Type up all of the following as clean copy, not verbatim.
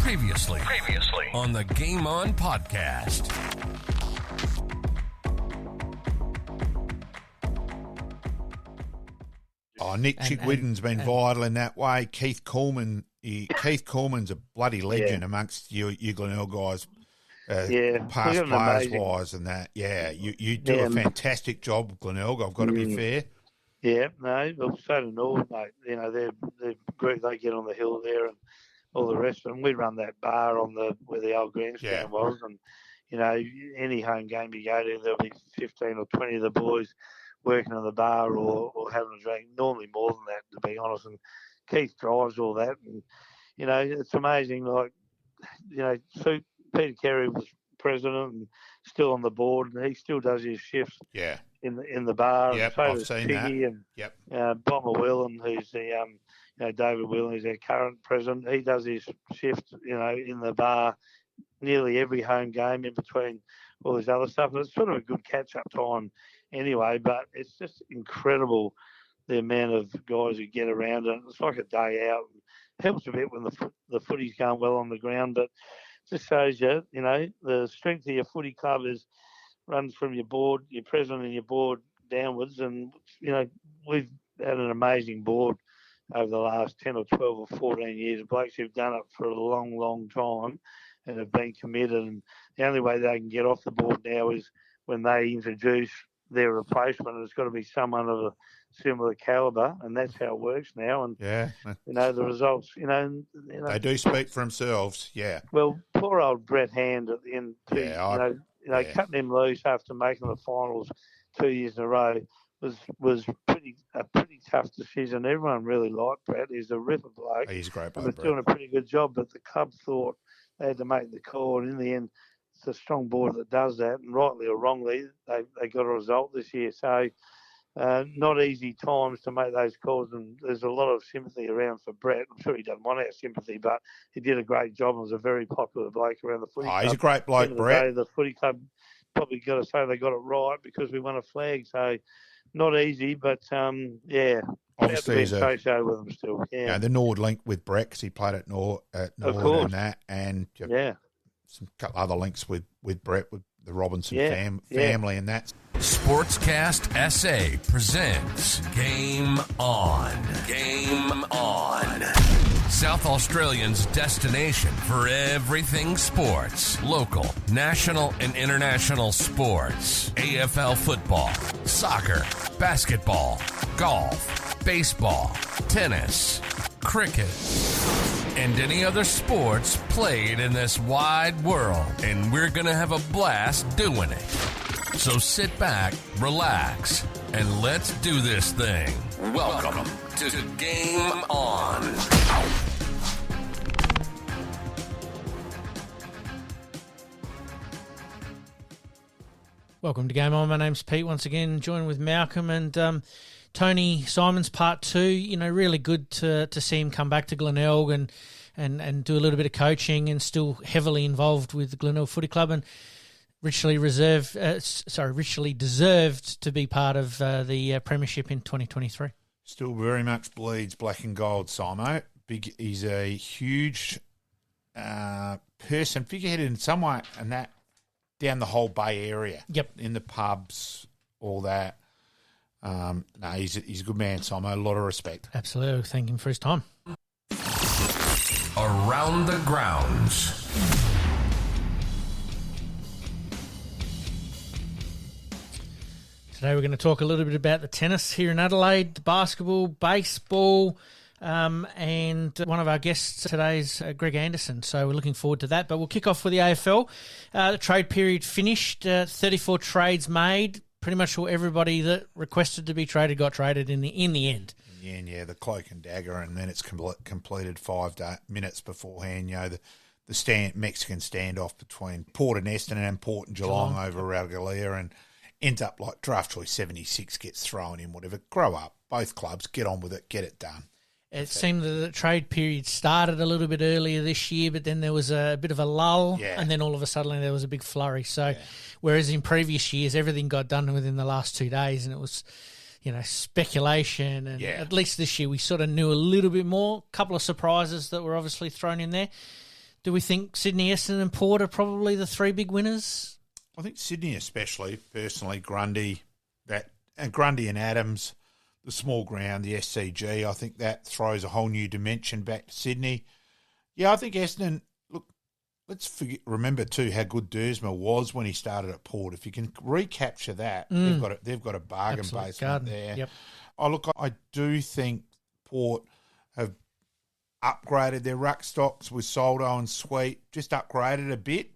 Previously on the Game On podcast. Nick Chickwidden's been vital in that way. Keith Coleman's a bloody legend amongst you Glenelg guys. Past players wise and that. Yeah, you do a fantastic job, Glenelg. I've got to be fair. Yeah, no, well, so do North, mate. You know, they're great. They get on the hill there and all the rest of them. We run that bar where the old grandstand was, and you know, any home game you go to, there'll be 15 or 20 of the boys working on the bar or having a drink. Normally more than that, to be honest. And Keith drives all that, and you know, it's amazing. Like, you know, Peter Carey was president and still on the board, and he still does his shifts. Yeah. In the bar. Yep, so I've seen Piggy that. And Bomber Whelan, who's the David Whelan, who's our current president. He does his shift, in the bar nearly every home game in between all this other stuff. And it's sort of a good catch-up time anyway, but it's just incredible the amount of guys who get around it. It's like a day out. It helps a bit when the footy's going well on the ground, but it just shows you, the strength of your footy club runs from your board, your president and your board downwards. And, we've had an amazing board over the last 10 or 12 or 14 years. Blokes who've done it for a long, long time and have been committed. And the only way they can get off the board now is when they introduce their replacement. And it's got to be someone of a similar calibre, and that's how it works now. And, the results, They do speak for themselves, yeah. Well, poor old Brett Hand at the end, too, cutting him loose after making the finals 2 years in a row was a pretty tough decision. Everyone really liked Brett. He's a ripper bloke. He's a great bloke. He was doing a pretty good job, but the club thought they had to make the call, and in the end, it's a strong board that does that, and rightly or wrongly, they got a result this year. So, not easy times to make those calls, and there's a lot of sympathy around for Brett. I'm sure he doesn't want our sympathy, but he did a great job and was a very popular bloke around the footy club. He's a great bloke, Brett. The footy club probably got to say they got it right because we won a flag. So, not easy, but obviously he's associated with them still. Yeah, the Nord link with Brett because he played at Nord and that, and some couple other links with Brett with the Robinson family and that. Sportscast SA presents Game On. Game On. South Australians' destination for everything sports. Local, national, and international sports. AFL football, soccer, basketball, golf, baseball, tennis, cricket, and any other sports played in this wide world. And we're going to have a blast doing it. So sit back, relax, and let's do this thing. Welcome to Game On. Welcome to Game On. My name's Pete once again, joined with Malcolm and Tony Simons, part two. Really good to see him come back to Glenelg and do a little bit of coaching and still heavily involved with the Glenelg Footy Club and richly deserved to be part of the Premiership in 2023. Still very much bleeds black and gold, Simo. He's a huge person, figurehead in some way, and that down the whole Bay Area. Yep. In the pubs, all that. He's a good man, Simo. A lot of respect. Absolutely. Thank him for his time. Around the grounds. Today we're going to talk a little bit about the tennis here in Adelaide, the basketball, baseball, and one of our guests today is Greg Anderson. So we're looking forward to that. But we'll kick off with the AFL. The trade period finished, 34 trades made. Pretty much everybody that requested to be traded got traded in the end. In the end, the cloak and dagger, and then it's completed 5 minutes beforehand. The Mexican standoff between Port and Essendon and Port and Geelong over Ralgalia, and ends up like draft choice 76 gets thrown in, whatever. Grow up. Both clubs, get on with it, get it done. It seemed that the trade period started a little bit earlier this year, but then there was a bit of a lull, and then all of a sudden there was a big flurry. So whereas in previous years, everything got done within the last 2 days, and it was, speculation. And at least this year we sort of knew a little bit more. A couple of surprises that were obviously thrown in there. Do we think Sydney, Essendon and Port are probably the three big winners? I think Sydney especially, personally, Grundy and Adams, the small ground, the SCG, I think that throws a whole new dimension back to Sydney. Yeah, I think Essendon, look, remember too how good Dersma was when he started at Port. If you can recapture that, they've got a bargain basement there. Yep. I do think Port have upgraded their ruck stocks with Soldo and Sweet, just upgraded a bit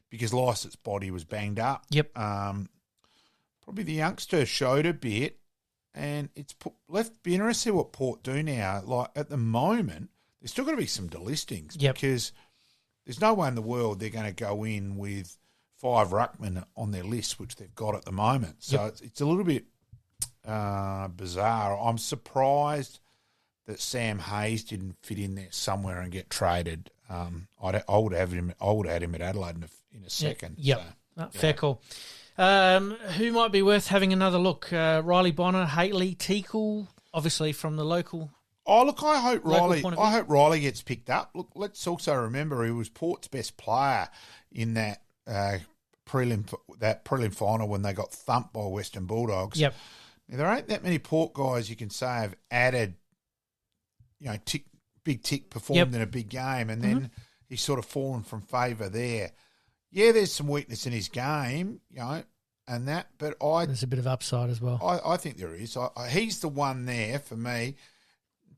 because Lycett's body was banged up. Yep. Probably the youngster showed a bit, and it's be interesting to see what Port do now. Like at the moment, there's still got to be some delistings because there's no way in the world they're going to go in with 5 ruckmen on their list, which they've got at the moment. So it's a little bit bizarre. I'm surprised that Sam Hayes didn't fit in there somewhere and get traded. I would have him at Adelaide in a second. Yep. So, fair call. Who might be worth having another look? Riley Bonner, Haitley, Teakle, obviously from the local. Oh, look, I hope Riley gets picked up. Look, let's also remember he was Port's best player in that prelim final when they got thumped by Western Bulldogs. Yep. Now, there ain't that many Port guys you can say have added, big tick performed in a big game, and then he's sort of fallen from favour there. Yeah, there's some weakness in his game, and that, but there's a bit of upside as well. I think there is. He's the one there for me.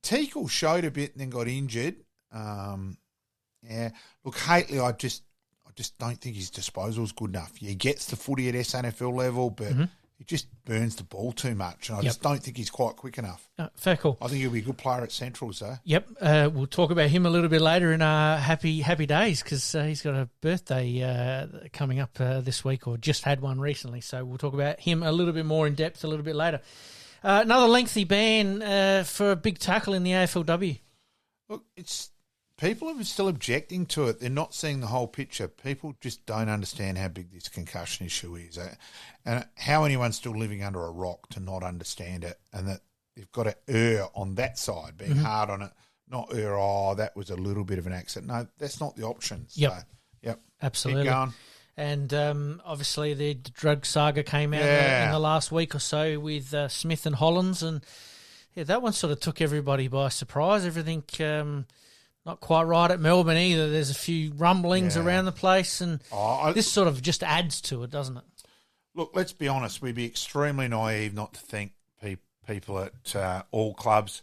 Teakle showed a bit and then got injured. Look, Haitley, I just don't think his disposal is good enough. He gets the footy at SNFL level, but he just burns the ball too much, and I just don't think he's quite quick enough. Fair call. I think he'll be a good player at Central, so. Yep. We'll talk about him a little bit later in our happy days because he's got a birthday coming up this week, or just had one recently. So we'll talk about him a little bit more in depth a little bit later. Another lengthy ban for a big tackle in the AFLW. Look, people are still objecting to it. They're not seeing the whole picture. People just don't understand how big this concussion issue is, and how anyone's still living under a rock to not understand it, and that they've got to err on that side, being hard on it, not err, that was a little bit of an accident. No, that's not the option. So, absolutely. Keep going. And obviously the drug saga came out in the last week or so with Smith and Hollins, and that one sort of took everybody by surprise. Everything not quite right at Melbourne either. There's a few rumblings around the place, and this sort of just adds to it, doesn't it? Look, let's be honest. We'd be extremely naive not to think people at all clubs.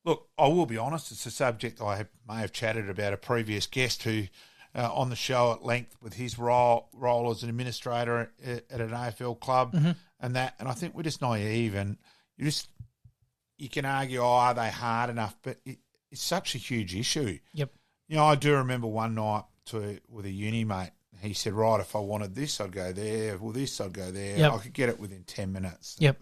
Look, I will be honest. It's a subject I may have chatted about a previous guest who on the show at length with his role as an administrator at an AFL club and that. And I think we're just naive, and you can argue, are they hard enough? But it's such a huge issue. Yep. I do remember one night with a uni mate. He said, right, if I wanted this, I'd go there. Well, this, I'd go there. Yep. I could get it within 10 minutes. Yep.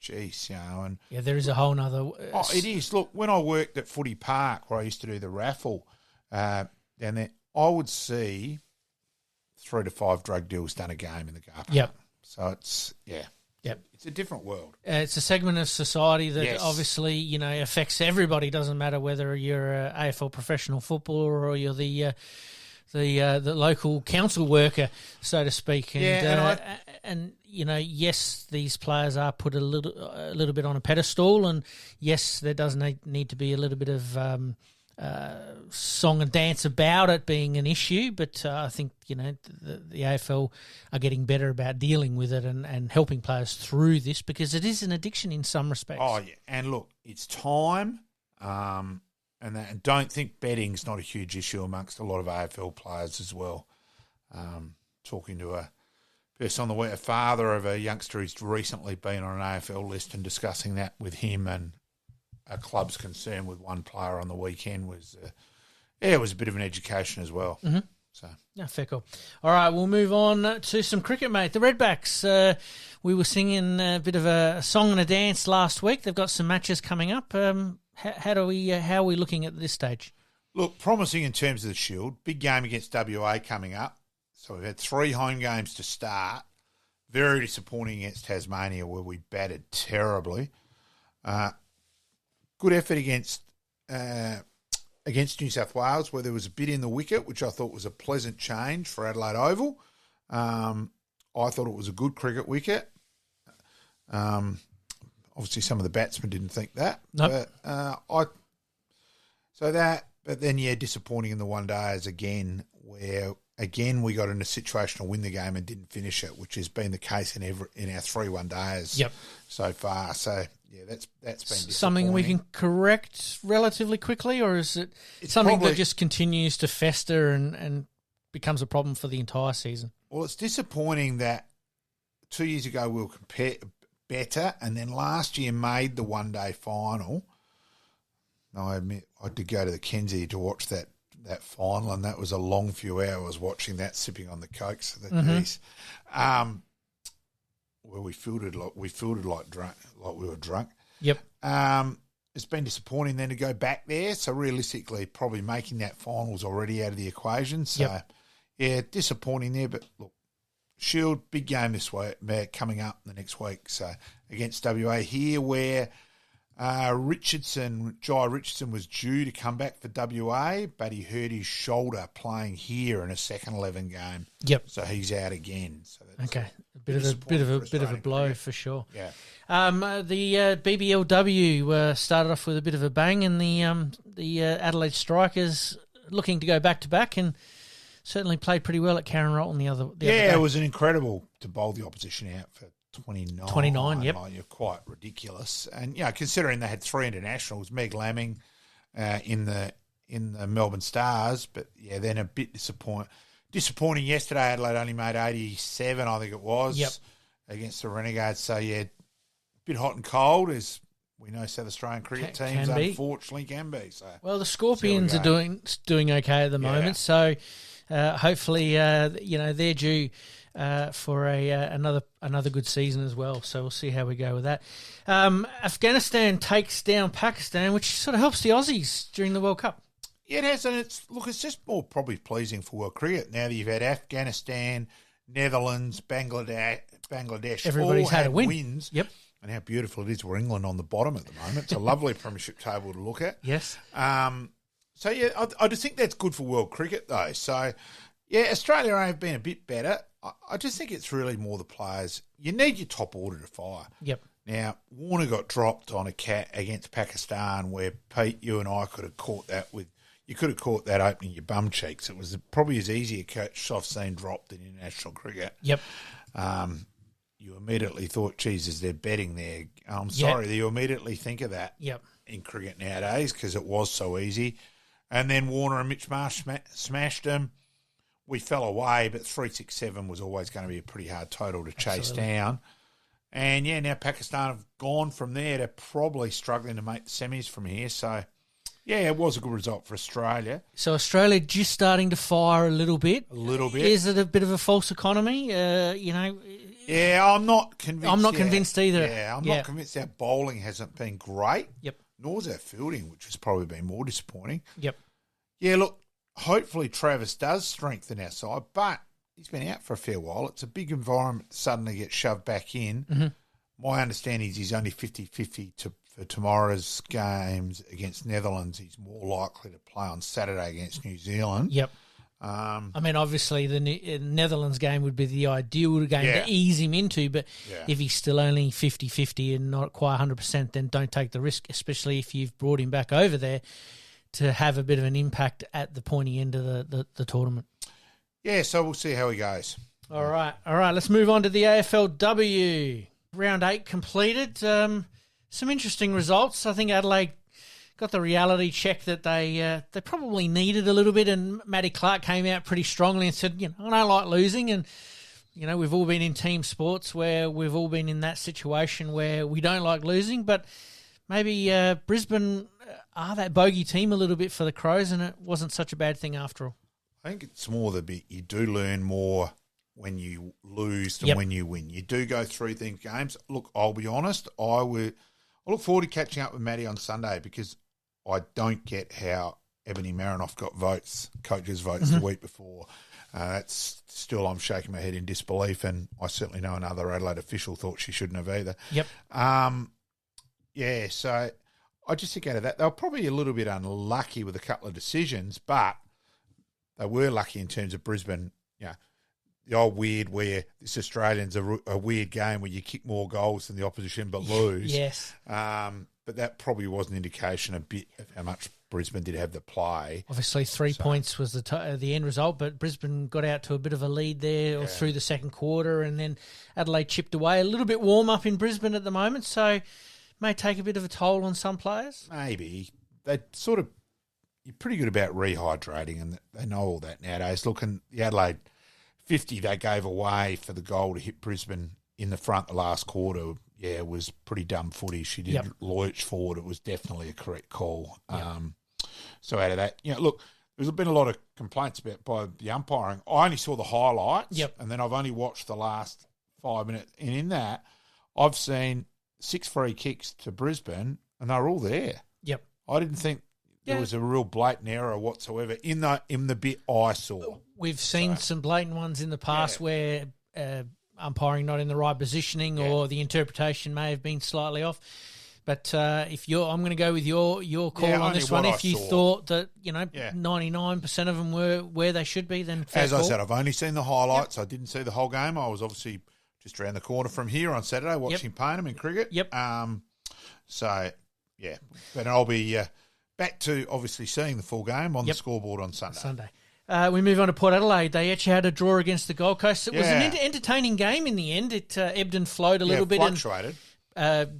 Jeez, and there is a whole nother. It is. Look, when I worked at Footy Park, where I used to do the raffle down there, I would see 3 to 5 drug deals done a game in the car park. Yep. So it's it's a different world. It's a segment of society that obviously affects everybody. Doesn't matter whether you're an AFL professional footballer or you're the local council worker, so to speak. And yes, these players are put a little bit on a pedestal, and yes, there does need to be a little bit of song and dance about it being an issue. But I think the AFL are getting better about dealing with it and helping players through this, because it is an addiction in some respects. Oh yeah, and look, it's time. And don't think betting's not a huge issue amongst a lot of AFL players as well. Talking to a person on a father of a youngster who's recently been on an AFL list, and discussing that with him, and a club's concern with one player on the weekend was, it was a bit of an education as well. Mm-hmm. So fair call. All right, we'll move on to some cricket, mate. The Redbacks, we were singing a bit of a song and a dance last week. They've got some matches coming up. How are we looking at this stage? Look, promising in terms of the Shield. Big game against WA coming up. So we've had 3 home games to start. Very disappointing against Tasmania, where we batted terribly. Good effort against against New South Wales, where there was a bit in the wicket, which I thought was a pleasant change for Adelaide Oval. I thought it was a good cricket wicket. Obviously, some of the batsmen didn't think that. Nope. But then, disappointing in the one days again, where again we got in a situation to win the game and didn't finish it, which has been the case in our 3 one days so far. So that's been something we can correct relatively quickly, or is it something that just continues to fester and becomes a problem for the entire season? Well, it's disappointing that 2 years ago we were better, and then last year made the one-day final. Now, I admit I did go to the Kenzie to watch that final, and that was a long few hours watching that, sipping on the cokes of the geese. Where we fielded like we were drunk. Yep. It's been disappointing then to go back there. So realistically, probably making that final was already out of the equation. So disappointing there. But look, Shield big game this week coming up the next week. So against WA here, where Jai Richardson was due to come back for WA, but he hurt his shoulder playing here in a second 11 game. Yep. So he's out again. So that's a bit of a blow cricket. for sure. Yeah. The BBLW started off with a bit of a bang, and the Adelaide Strikers looking to go back to back, and certainly played pretty well at Karen Rolton the other day. It was an incredible to bowl the opposition out for 29. Yep. You're quite ridiculous. And, considering they had 3 internationals, Meg Lamming in the Melbourne Stars, but, then a bit disappointing yesterday. Adelaide only made 87, I think it was, against the Renegades. So, a bit hot and cold, as we know South Australian cricket teams unfortunately can be. So, well, the Scorpions are doing okay at the moment, so hopefully, they're due for another good season as well. So we'll see how we go with that. Afghanistan takes down Pakistan, which sort of helps the Aussies during the World Cup. Yeah, it has, and it's just more probably pleasing for world cricket now that you've had Afghanistan, Netherlands, Bangladesh. Everybody's all had a win. Wins. Yep. And how beautiful it is. We're England on the bottom at the moment. It's a lovely premiership table to look at. Yes. I just think that's good for world cricket, though. So, Australia have been a bit better. I just think it's really more the players. You need your top order to fire. Yep. Now, Warner got dropped on a cat against Pakistan, where Pete, you and I could have caught that you could have caught that opening your bum cheeks. It was probably as easy a catch I've seen dropped in international cricket. Yep. You immediately thought, Jesus, they're betting there. I'm sorry that you immediately think of that in cricket nowadays because it was so easy. And then Warner and Mitch Marsh smashed them. We fell away, but 367 was always going to be a pretty hard total to chase down. And, now Pakistan have gone from there to probably struggling to make the semis from here. So, it was a good result for Australia. So Australia just starting to fire a little bit. A little bit. Is it a bit of a false economy? I'm not convinced. I'm not convinced either. I'm not convinced our bowling hasn't been great. Yep. Nor's our fielding, which has probably been more disappointing. Yep. Yeah, look, hopefully Travis does strengthen our side, but he's been out for a fair while. It's a big environment to suddenly get shoved back in. Mm-hmm. My understanding is he's only 50-50 for tomorrow's games against Netherlands. He's more likely to play on Saturday against New Zealand. Yep. Obviously the Netherlands game would be the ideal game to ease him into, but if he's still only 50-50 and not quite 100%, then don't take the risk, especially if you've brought him back over there to have a bit of an impact at the pointy end of the tournament. Yeah, so we'll see how he goes. All right. Let's move on to the AFLW. Round 8 completed. Some interesting results. I think Adelaide got the reality check that they probably needed a little bit, and Matty Clark came out pretty strongly and said, I don't like losing, and we've all been in team sports where we've all been in that situation where we don't like losing, but maybe Brisbane are that bogey team a little bit for the Crows, and it wasn't such a bad thing after all. I think it's more the bit you do learn more when you lose than when you win. You do go through things, games. Look, I'll be honest, I look forward to catching up with Matty on Sunday because I don't get how Ebony Marinoff got coaches' votes the week before. That's still, I'm shaking my head in disbelief, and I certainly know another Adelaide official thought she shouldn't have either. Yep. So I just think out of that, they were probably a little bit unlucky with a couple of decisions, but they were lucky in terms of Brisbane. The old weird where this Australian's a weird game where you kick more goals than the opposition but lose. Yes. But that probably was an indication a bit of how much Brisbane did have to play. Obviously, 3 points was the end result, but Brisbane got out to a bit of a lead there through the second quarter, and then Adelaide chipped away. A little bit warm up in Brisbane at the moment, so may take a bit of a toll on some players. Maybe. You're pretty good about rehydrating, and they know all that nowadays. Looking, the Adelaide 50 they gave away for the goal to hit Brisbane in the front the last quarter, was pretty dumb footy. She did lurch forward. It was definitely a correct call. So out of that, look, there's been a lot of complaints by the umpiring. I only saw the highlights, and then I've only watched the last 5 minutes. And in that, I've seen 6 free kicks to Brisbane, and they were all there. Yep. I didn't think there was a real blatant error whatsoever in the bit I saw. We've seen some blatant ones in the past where umpiring not in the right positioning or the interpretation may have been slightly off. But I'm going to go with your call on this one. If you thought that 99% of them were where they should be, then fair as call. I said, I've only seen the highlights. I didn't see the whole game. I was obviously just around the corner from here on Saturday watching Payneham in cricket. Yep. But I'll be back to obviously seeing the full game on the scoreboard on Sunday. We move on to Port Adelaide. They actually had a draw against the Gold Coast. It was an entertaining game in the end. It ebbed and flowed a little bit. Fluctuated.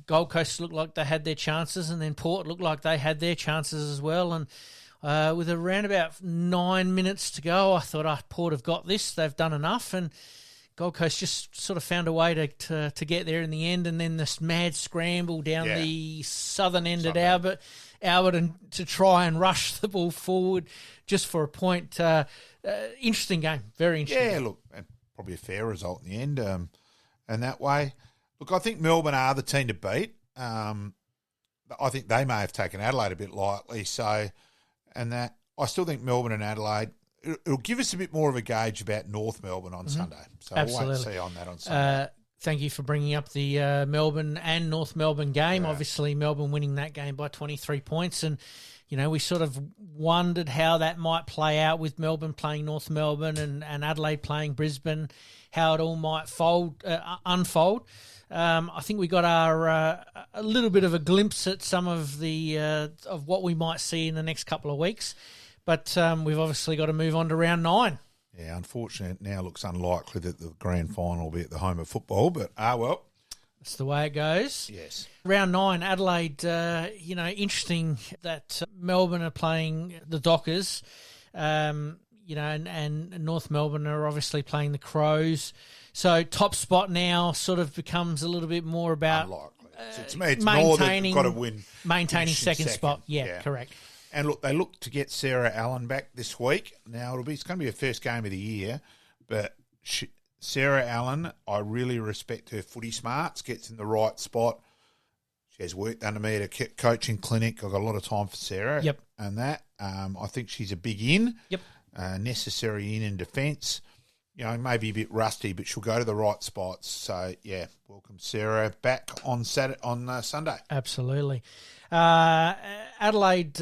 Gold Coast looked like they had their chances, and then Port looked like they had their chances as well. And with around about 9 minutes to go, I thought, Port have got this. They've done enough. And Gold Coast just sort of found a way to get there in the end. And then this mad scramble down the southern end at Albert and to try and rush the ball forward just for a point. Interesting game. Very interesting. Yeah, look, probably a fair result in the end. And that way, look, I think Melbourne are the team to beat. I think they may have taken Adelaide a bit lightly. I still think Melbourne and Adelaide, it'll give us a bit more of a gauge about North Melbourne on Sunday. So Absolutely. we'll wait and see on that on Sunday. Thank you for bringing up the Melbourne and North Melbourne game. Obviously, Melbourne winning that game by 23 points. And, we sort of wondered how that might play out with Melbourne playing North Melbourne and Adelaide playing Brisbane, how it all might unfold. I think we got a little bit of a glimpse at some of of what we might see in the next couple of weeks. But we've obviously got to move on to round 9. Yeah, unfortunately, it now looks unlikely that the grand final will be at the home of football, but well. That's the way it goes. Yes. Round 9, Adelaide, interesting that Melbourne are playing the Dockers, and North Melbourne are obviously playing the Crows. So top spot now sort of becomes a little bit more about unlikely. To me, it's more that you've got to win. Maintaining second spot. Yeah, correct. And look, they look to get Sarah Allen back this week. Now, it's going to be her first game of the year, but Sarah Allen, I really respect her footy smarts, gets in the right spot. She has worked under me at a coaching clinic. I've got a lot of time for Sarah. Yep. And that, I think she's a big in. Yep. Necessary in defence. Maybe a bit rusty, but she'll go to the right spots. So, welcome Sarah back on Sunday. Absolutely. Adelaide,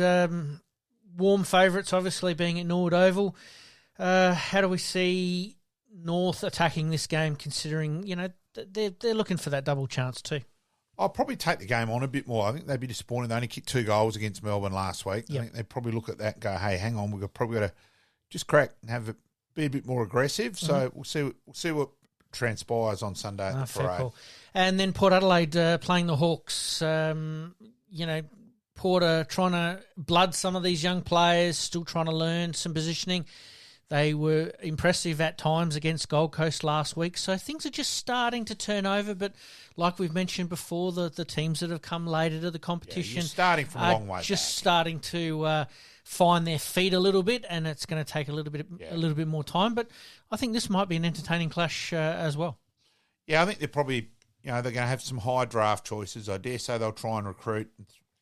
warm favourites, obviously, being at Norwood Oval. How do we see North attacking this game, considering, they're looking for that double chance too? I'll probably take the game on a bit more. I think they'd be disappointed. They only kicked 2 goals against Melbourne last week. Yep. I think they'd probably look at that and go, hey, hang on, we've probably got to just crack and be a bit more aggressive. So we'll see what transpires on Sunday at the parade. Cool. And then Port Adelaide playing the Hawks. Port are trying to blood some of these young players, still trying to learn some positioning. They were impressive at times against Gold Coast last week, so things are just starting to turn over. But like we've mentioned before, the teams that have come later to the competition starting from a long way just back. Starting to find their feet a little bit, and it's going to take a little bit more time. But I think this might be an entertaining clash as well. Yeah, I think they're probably they're going to have some high draft choices. I dare say they'll try and recruit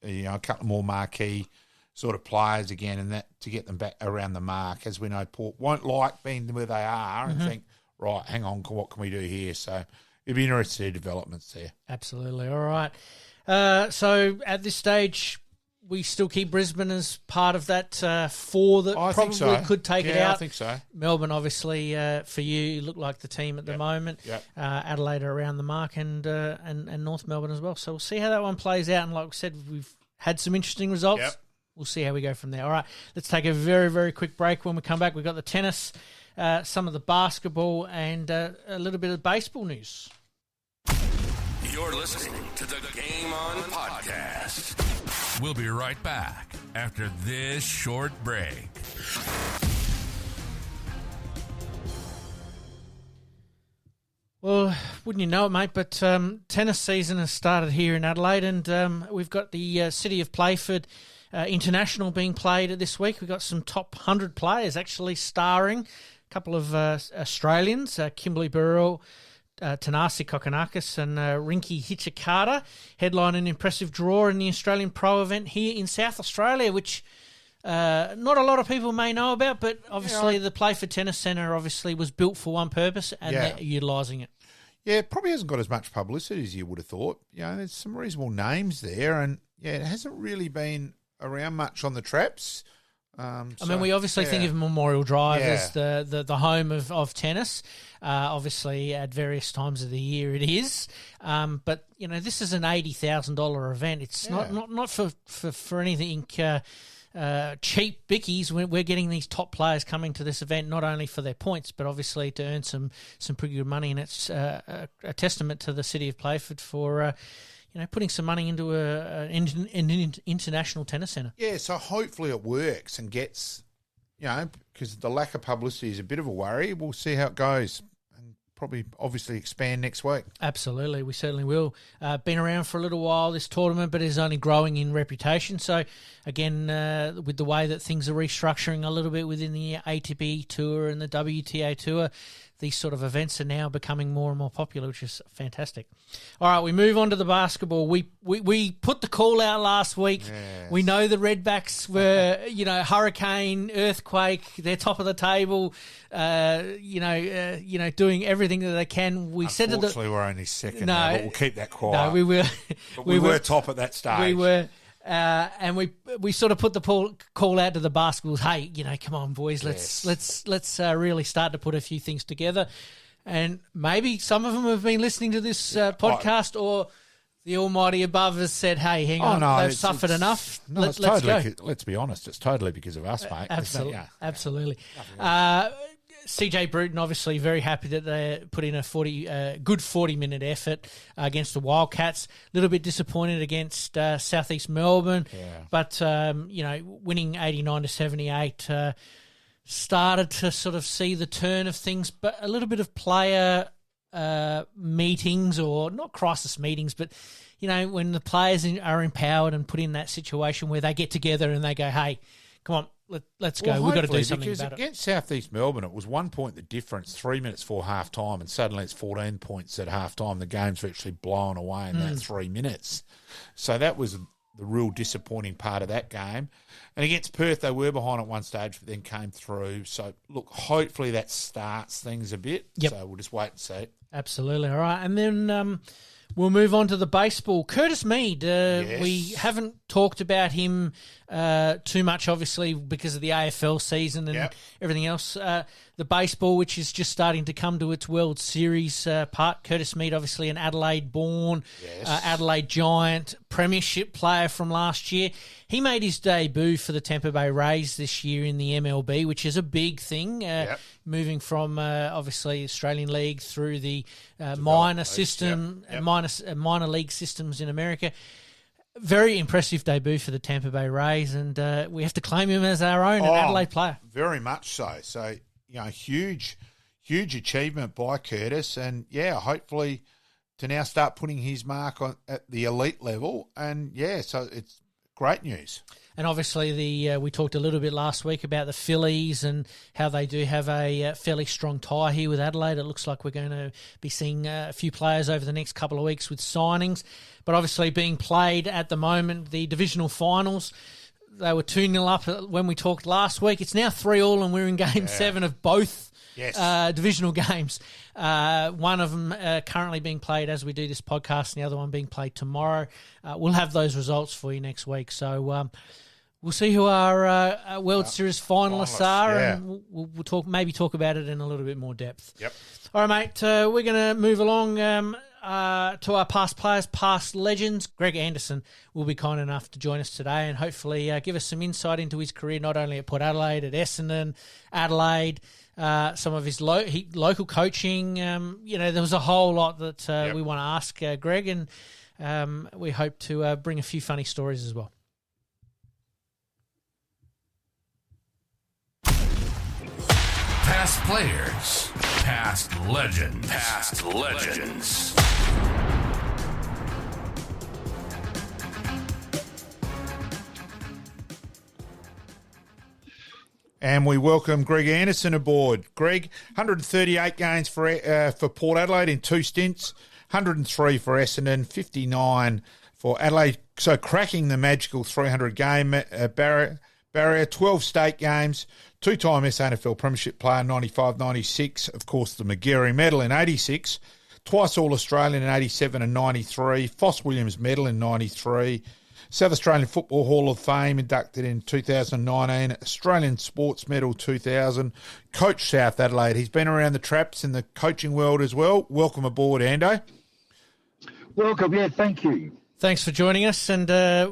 a couple more marquee sort of players again, and that to get them back around the mark. As we know, Port won't like being where they are and think, right, hang on, what can we do here? So it'd be interesting to see developments there. Absolutely. All right. So at this stage, we still keep Brisbane as part of that four that I probably think so. could take it out. I think so. Melbourne, obviously, for you, look like the team at the moment. Yep. Adelaide are around the mark, and North Melbourne as well. So we'll see how that one plays out. And like we said, we've had some interesting results. Yep. We'll see how we go from there. All right, let's take a very, very quick break. When we come back, we've got the tennis, some of the basketball, and a little bit of baseball news. You're listening to the Game On Podcast. We'll be right back after this short break. Well, wouldn't you know it, mate, but tennis season has started here in Adelaide, and we've got the City of Playford International being played this week. We've got some top 100 players actually starring. A couple of Australians, Kimberly Burrell, Tanasi Kokonakis and Rinki Hichikata headline an impressive draw in the Australian Pro event here in South Australia, which not a lot of people may know about, but obviously the Playford Tennis Centre obviously was built for one purpose, and they're utilising it. Yeah, it probably hasn't got as much publicity as you would have thought. There's some reasonable names there, and it hasn't really been around much on the traps. I mean, we obviously think of Memorial Drive as the home of tennis. Obviously, at various times of the year it is. But, this is an $80,000 event. It's not for anything cheap bickies. We're getting these top players coming to this event, not only for their points, but obviously to earn some pretty good money. And it's a testament to the City of Playford for putting some money into an international tennis centre. Yeah, so hopefully it works and gets, because the lack of publicity is a bit of a worry. We'll see how it goes and probably obviously expand next week. Absolutely, we certainly will. Been around for a little while, this tournament, but is only growing in reputation. So, again, with the way that things are restructuring a little bit within the ATP Tour and the WTA Tour, these sort of events are now becoming more and more popular, which is fantastic. All right, we move on to the basketball. We put the call out last week. Yes. We know the Redbacks were, hurricane, earthquake, they're top of the table, doing everything that they can. Unfortunately, we're only second now, but we'll keep that quiet. No, we were. we were top at that stage. We were. And we sort of put the call out to the basketballs. Hey, come on, boys, let's really start to put a few things together. And maybe some of them have been listening to this podcast, or the Almighty above has said, "Hey, hang on, they've suffered enough. Let's go." Let's be honest, it's totally because of us, mate. Absolutely. CJ Bruton obviously very happy that they put in a good 40-minute effort against the Wildcats. A little bit disappointed against Southeast Melbourne, but winning 89-78 started to sort of see the turn of things. But a little bit of player meetings, or not crisis meetings, but when the players are empowered and put in that situation where they get together and they go, "Hey, come on. Let's go. We've got to do something about it." Against South East Melbourne, it was 1 point the difference, 3 minutes before half time, and suddenly it's 14 points at half time. The game's virtually blown away in that 3 minutes. So that was the real disappointing part of that game. And against Perth, they were behind at one stage, but then came through. So, look, hopefully that starts things a bit. Yep. So we'll just wait and see. Absolutely. All right. And then we'll move on to the baseball. Curtis Mead, we haven't talked about him too much, obviously, because of the AFL season and everything else. The baseball, which is just starting to come to its World Series part. Curtis Mead, obviously an Adelaide-born, Adelaide Giant, Premiership player from last year. He made his debut for the Tampa Bay Rays this year in the MLB, which is a big thing, moving from, obviously, Australian League through the minor system, minor league systems in America. Very impressive debut for the Tampa Bay Rays, and we have to claim him as our own, an Adelaide player. Very much so. So, huge achievement by Curtis, and, hopefully to now start putting his mark on at the elite level, and, so it's great news. And obviously, we talked a little bit last week about the Phillies and how they do have a fairly strong tie here with Adelaide. It looks like we're going to be seeing a few players over the next couple of weeks with signings. But obviously being played at the moment, the divisional finals, they were 2-0 up when we talked last week. It's now 3-3, and we're in Game 7 of both divisional games. One of them currently being played as we do this podcast, and the other one being played tomorrow. We'll have those results for you next week. So we'll see who our World Series finalists are, and we'll talk about it in a little bit more depth. Yep. All right, mate. We're going to move along to our past players, past legends. Greg Anderson will be kind enough to join us today and hopefully give us some insight into his career, not only at Port Adelaide, at Essendon, Adelaide, some of his local coaching. There was a whole lot that we want to ask Greg, and we hope to bring a few funny stories as well. Past players, past legends, past legends. And we welcome Greg Anderson aboard. Greg, 138 games for Port Adelaide in 2 stints, 103 for Essendon, 59 for Adelaide. So cracking the magical 300-game barrier, 12 state games, 2-time SANFL Premiership player, 95-96. Of course, the Magarey medal in 86. Twice All-Australian in 87 and 93. Foss Williams medal in 93. South Australian Football Hall of Fame inducted in 2019. Australian Sports Medal 2000. Coach South Adelaide. He's been around the traps in the coaching world as well. Welcome aboard, Ando. Welcome, thank you. Thanks for joining us, and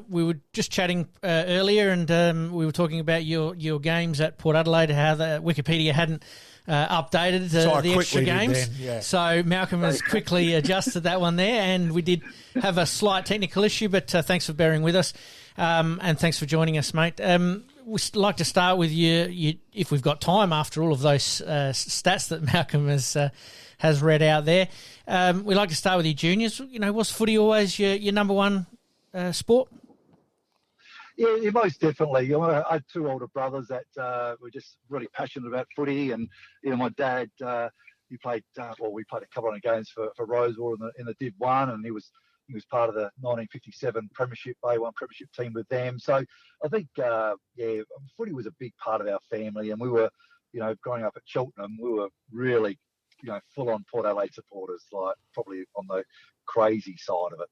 we were just chatting earlier, and we were talking about your games at Port Adelaide, how the Wikipedia hadn't updated the extra games. So Malcolm has quickly adjusted that one there, and we did have a slight technical issue, but thanks for bearing with us, and thanks for joining us, mate. We'd like to start with you, if we've got time after all of those stats that Malcolm has read out there. We'd like to start with your juniors. Was footy always your number one sport? Yeah, most definitely. I had 2 older brothers that were just really passionate about footy, and my dad, we played a couple of games for Rosewater in the Div 1, and he was part of the 1957 Premiership A1 Premiership team with them. So I think footy was a big part of our family, and we were, growing up at Cheltenham, we were really full-on Port Adelaide supporters, like probably on the crazy side of it.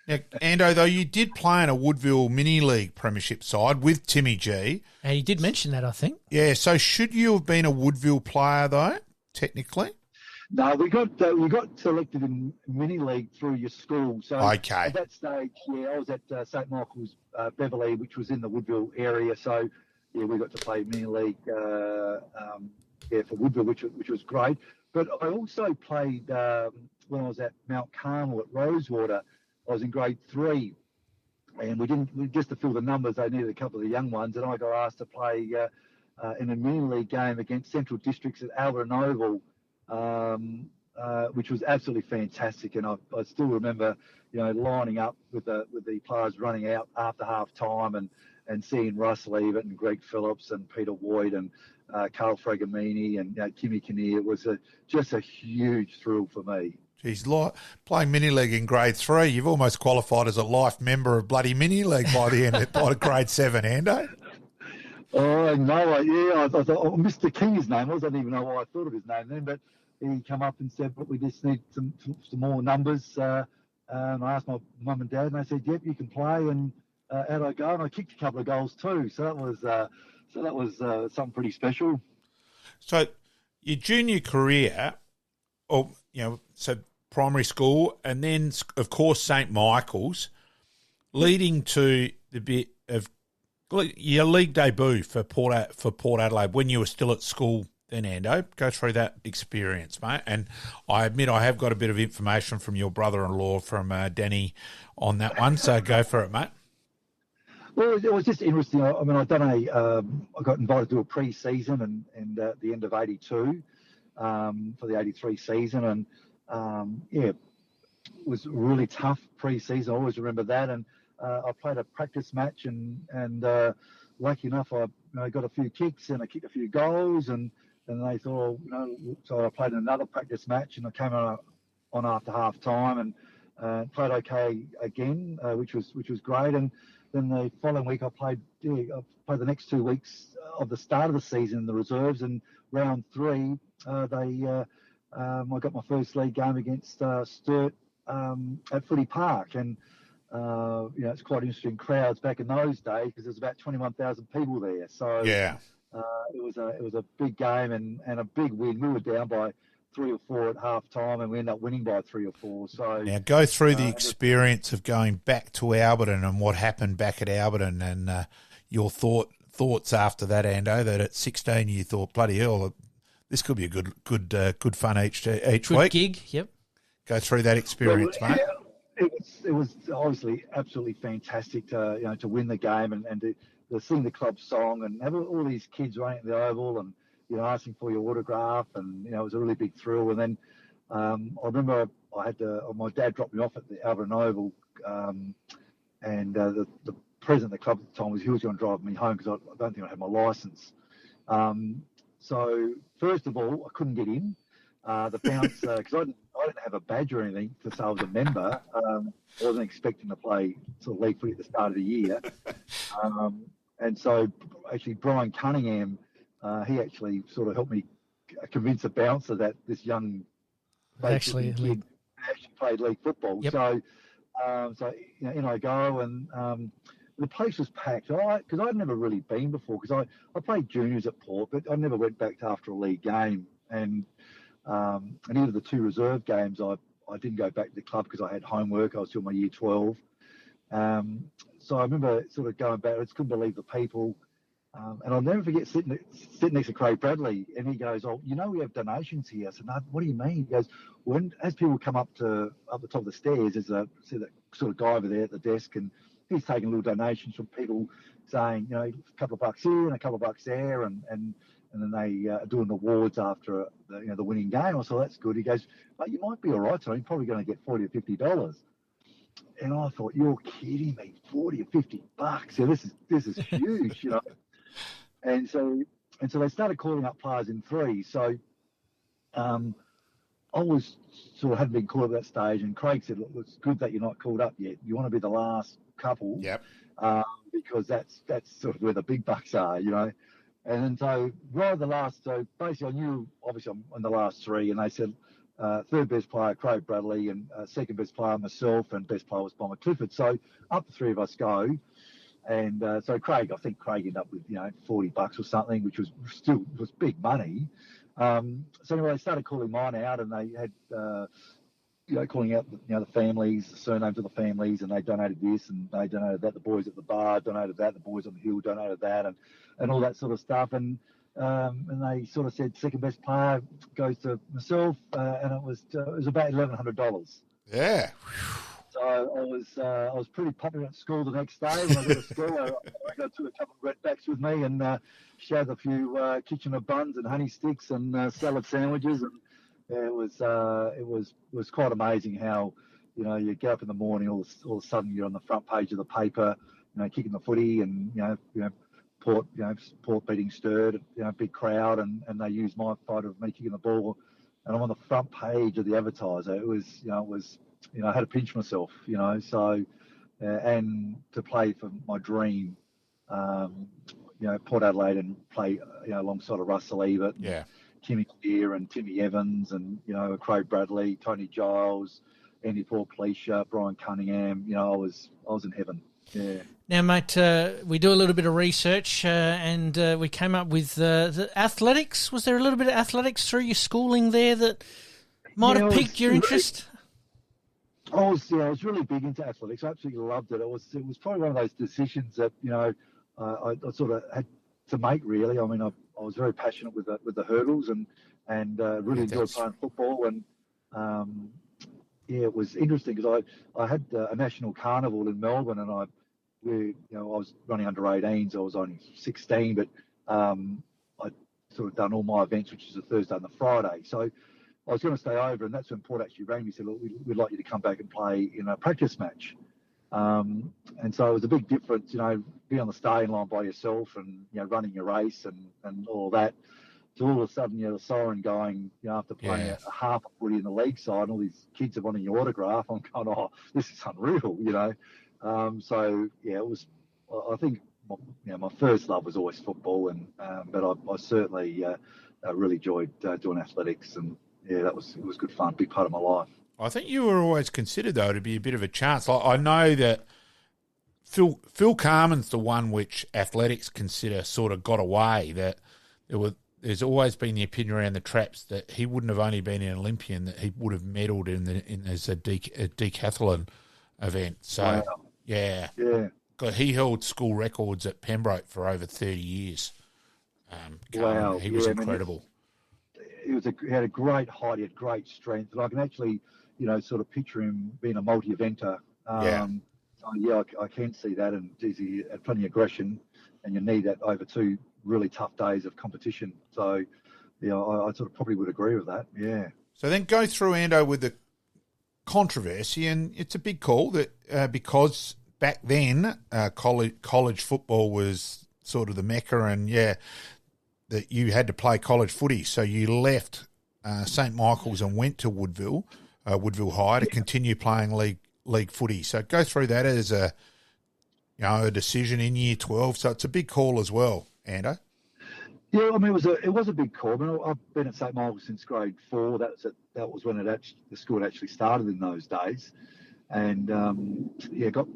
Now, Ando, though, you did play in a Woodville Mini League Premiership side with Timmy G. And you did mention that, I think. Yeah, so should you have been a Woodville player, though, technically? No, we got selected in Mini League through your school. So at that stage, I was at St Michael's Beverley, which was in the Woodville area. So, we got to play Mini League for Woodville, which was great. But I also played when I was at Mount Carmel at Rosewater. I was in grade 3, and just to fill the numbers, they needed a couple of the young ones, and I got asked to play in a mini league game against Central Districts at Alberton Oval, which was absolutely fantastic. And I still remember, lining up with the players running out after half time and seeing Russ Leavitt and Greg Phillips and Peter Woyd and Carl Fragamini and Kimmy Kinnear. It was just a huge thrill for me. Geez, playing mini league in grade 3, you've almost qualified as a life member of bloody mini league by the end of grade 7, Ando. Oh no, I thought Mr. King his name was. I didn't even know why I thought of his name then, but he came up and said, "Look, we just need some more numbers." And I asked my mum and dad, and they said, "Yep, you can play." And out I go, and I kicked a couple of goals too. So that was something pretty special. So your junior career, so primary school, and then of course St Michael's, leading to the bit of your league debut for Port Adelaide when you were still at school. Then, Ando, go through that experience, mate. And I admit I have got a bit of information from your brother-in-law, from Danny, on that one. So go for it, mate. Well, it was just interesting. I mean, I got invited to do a pre-season and at the end of '82 for the '83 season, and it was a really tough pre-season. I always remember that, and I played a practice match, and lucky enough, I got a few kicks and I kicked a few goals, and they thought, so I played another practice match, and I came on after half time and played okay again, which was great. And then the following week I played the next 2 weeks of the start of the season in the reserves, and round 3 I got my first league game against Sturt at Footy Park, and it's quite interesting crowds back in those days because there's about 21,000 people there. So yeah, it was a big game and a big win. We were down by 3 or 4 at half time, and we ended up winning by 3 or 4. So now go through the experience of going back to Alberton and what happened back at Alberton, and your thoughts after that, Ando. That at 16 you thought, bloody hell, this could be a good fun each good week. Gig, yep. Go through that experience, mate. It was obviously absolutely fantastic to win the game and to sing the club song and have all these kids running at the Oval and asking for your autograph, and it was a really big thrill. And then I remember my dad dropped me off at the Alberton Oval, and the president of the club at the time was going to drive me home because I don't think I had my licence. So first of all, I couldn't get in. The bounce, because I didn't have a badge or anything to say I was a member. I wasn't expecting to play sort of league footy at the start of the year. And so actually Brian Cunningham, he actually sort of helped me convince the bouncer that this young kid actually played league football. Yep. So in I go, and the place was packed. Because I'd never really been before, because I played juniors at Port, but I never went back to after a league game. And either the 2 reserve games, I didn't go back to the club because I had homework. I was still in my year 12. So I remember sort of going back. I just couldn't believe the people. And I'll never forget sitting next to Craig Bradley, and he goes, "Oh, we have donations here." I said, "No, what do you mean?" He goes, as people come up the top of the stairs, there's that sort of guy over there at the desk, and he's taking little donations from people saying, a couple of bucks here and a couple of bucks there, and then they are doing awards after the winning game. I said, "That's good." He goes, "Mate, you might be all right tonight. You're probably going to get $40 or $50. And I thought, "You're kidding me, $40 or $50? Yeah, this is huge, And so they started calling up players in 3. So I was sort of hadn't been called at that stage, and Craig said, "Look, it's good that you're not called up yet. You want to be the last couple, because that's sort of where the big bucks are, And so right at the last, so basically I knew obviously I'm in the last 3, and they said third best player Craig Bradley, and second best player myself, and best player was Bomber Clifford. So up the 3 of us go. And so I think Craig ended up with $40 or something, which was big money. So anyway, they started calling mine out, and they had calling out the families, the surnames of the families, and they donated this and they donated that. The boys at the bar donated that. The boys on the hill donated that, and all that sort of stuff. And they sort of said second best player goes to myself, and it was about $1,100. Yeah. So I was pretty popular at school the next day. When I got to school, I took a couple of Redbacks with me and shared a few Kitchener buns and honey sticks and salad sandwiches, and it was quite amazing how you get up in the morning, all of a sudden you're on the front page of the paper, kicking the footy, and Port beating Sturt, big crowd, and they used my photo of me kicking the ball, and I'm on the front page of the Advertiser. It was I had to pinch myself, so, and to play for my dream, Port Adelaide, and play, alongside of Russell Ebert, Timmy Clear and Timmy Evans, and, Craig Bradley, Tony Giles, Andy Portleisha, Brian Cunningham, I was in heaven. Yeah. Now, mate, we do a little bit of research, and we came up with the athletics. Was there a little bit of athletics through your schooling there that might have piqued your interest? I was really big into athletics. I absolutely loved it. It was probably one of those decisions that I sort of had to make. Really, I mean, I was very passionate with the hurdles and really enjoyed playing football. And it was interesting because I had a national carnival in Melbourne, and I was running under 18s. I was only 16, but I sort of done all my events, which is the Thursday and the Friday. So I was going to stay over, and that's when Port actually rang me and said, "Look, we'd like you to come back and play in a practice match." And so it was a big difference, being on the starting line by yourself and, running your race and all that, to all of a sudden, the siren going, after playing a half a footy in the league side, and all these kids are wanting your autograph. I'm going, "Oh, this is unreal," So, it was I think my first love was always football, and but I certainly really enjoyed doing athletics, and it was good fun, big part of my life. I think you were always considered though to be a bit of a chance. I know that Phil Carmen's the one which athletics consider sort of got away. That there's always been the opinion around the traps that he wouldn't have only been an Olympian, that he would have medalled as a decathlon event. So wow. yeah. He held school records at Pembroke for over 30 years. Wow, he was incredible. He had a great height, he had great strength, and I can actually, sort of picture him being a multi-eventer. I can see that, and he had plenty of aggression, and you need that over 2 really tough days of competition. So, I sort of probably would agree with that. Yeah. So then go through, Ando, with the controversy, and it's a big call that because back then college football was sort of the mecca, and that you had to play college footy, so you left St Michael's and went to Woodville High to continue playing league footy. So go through that as a decision in year 12. So it's a big call as well, Ando. Yeah, I mean it was a big call. I mean, I've been at St Michael's since grade 4. That was when the school had actually started in those days, and got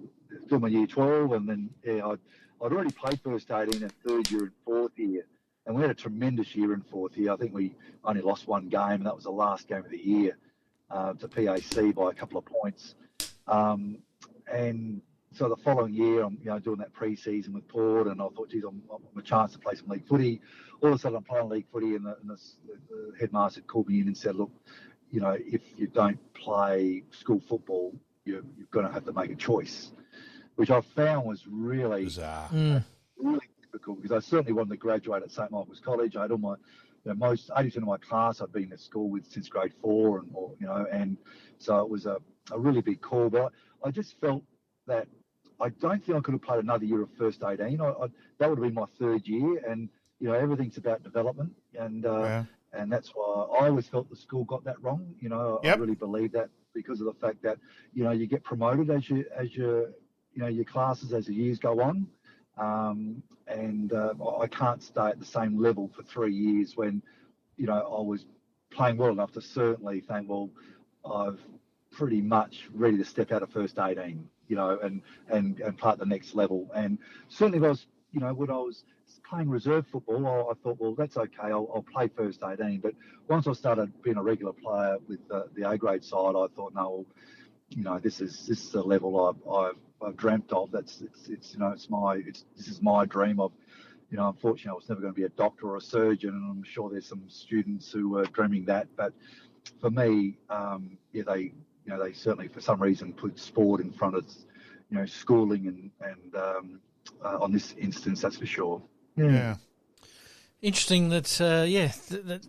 through my year 12, and then I'd already played first 18 and third year and fourth year. And we had a tremendous year in fourth year. I think we only lost 1 game, and that was the last game of the year to PAC by a couple of points. And so the following year, I'm doing that pre-season with Port, and I thought, geez, I'm a chance to play some league footy. All of a sudden, I'm playing league footy, and the headmaster called me in and said, look, if you don't play school football, you're going to have to make a choice, which I found was really bizarre. Really difficult, because I certainly wanted to graduate at St Michael's College. I had all my, most 80% of my class I'd been at school with since grade 4, and so it was a really big call. But I just felt that I don't think I could have played another year of first 18. That would have been my 3rd year, and everything's about development, and that's why I always felt the school got that wrong. I really believe that, because of the fact that you get promoted as your classes as the years go on. And I can't stay at the same level for 3 years when, I was playing well enough to certainly think, well, I've pretty much ready to step out of first 18, and play at the next level. And certainly when I was playing reserve football, I thought, well, that's okay, I'll play first 18. But once I started being a regular player with the A grade side, I thought, no, this is the level I've dreamt of. This is my dream of. Unfortunately, I was never going to be a doctor or a surgeon, and I'm sure there's some students who were dreaming that. But for me, they certainly for some reason put sport in front of, schooling, and on this instance, that's for sure. Yeah. Interesting that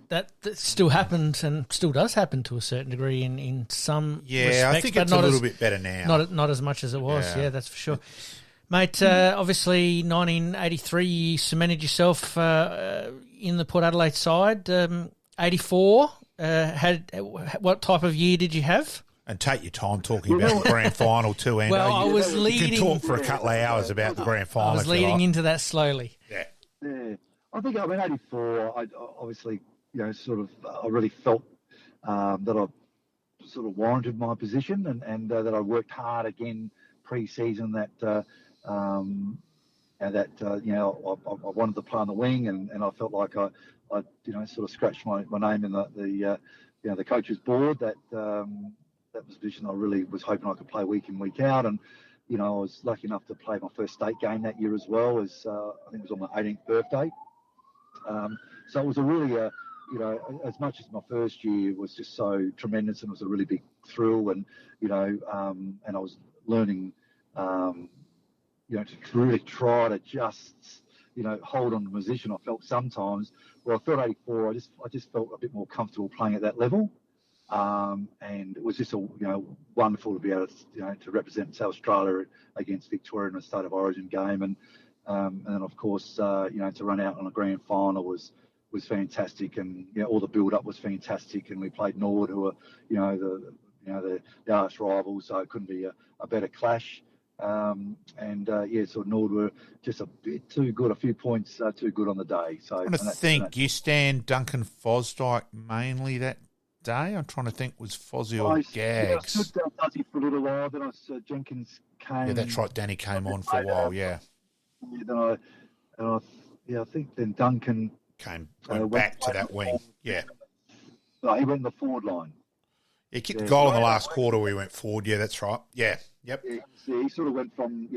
that still happens and still does happen to a certain degree in some respects. I think it's a little bit better now. Not as much as it was. Yeah, that's for sure. Mate, obviously 1983 you cemented yourself in the Port Adelaide side. 84, what type of year did you have? And take your time talking about the grand final too, Ando. Well, I was leading. You can talk for a couple of hours about the grand final. I was leading into that slowly. Yeah. I think, 84, I obviously, I really felt that I sort of warranted my position, and that I worked hard again pre-season, that I wanted to play on the wing, and I felt like I sort of scratched my name in the coach's board, that was a position I really was hoping I could play week in, week out. And I was lucky enough to play my first state game that year as well, as I think it was on my 18th birthday. So it was a really, as much as my first year was just so tremendous, and it was a really big thrill, and and I was learning, to really try to just, hold on to position. I felt sometimes, I felt 84, I just felt a bit more comfortable playing at that level. And it was just wonderful to be able to, to represent South Australia against Victoria in a state of origin game, and then of course to run out on a grand final was fantastic, and all the build up was fantastic, and we played Nord, who are the arch rivals, so it couldn't be a better clash. So Nord were just a bit too good, a few points too good on the day. So you stand Duncan Fosdyke mainly that day. I'm trying to think, was Fozzie or Gags? I stood Fuzzy for a little while, then Jenkins came. Yeah, that's right. Danny came on for a while. Yeah. I think then Duncan went back to that wing. Yeah. No, he went in the forward line. He kicked the goal in the last quarter. We went forward. Yeah, that's right. Yeah. Yep. Yeah, he sort of went from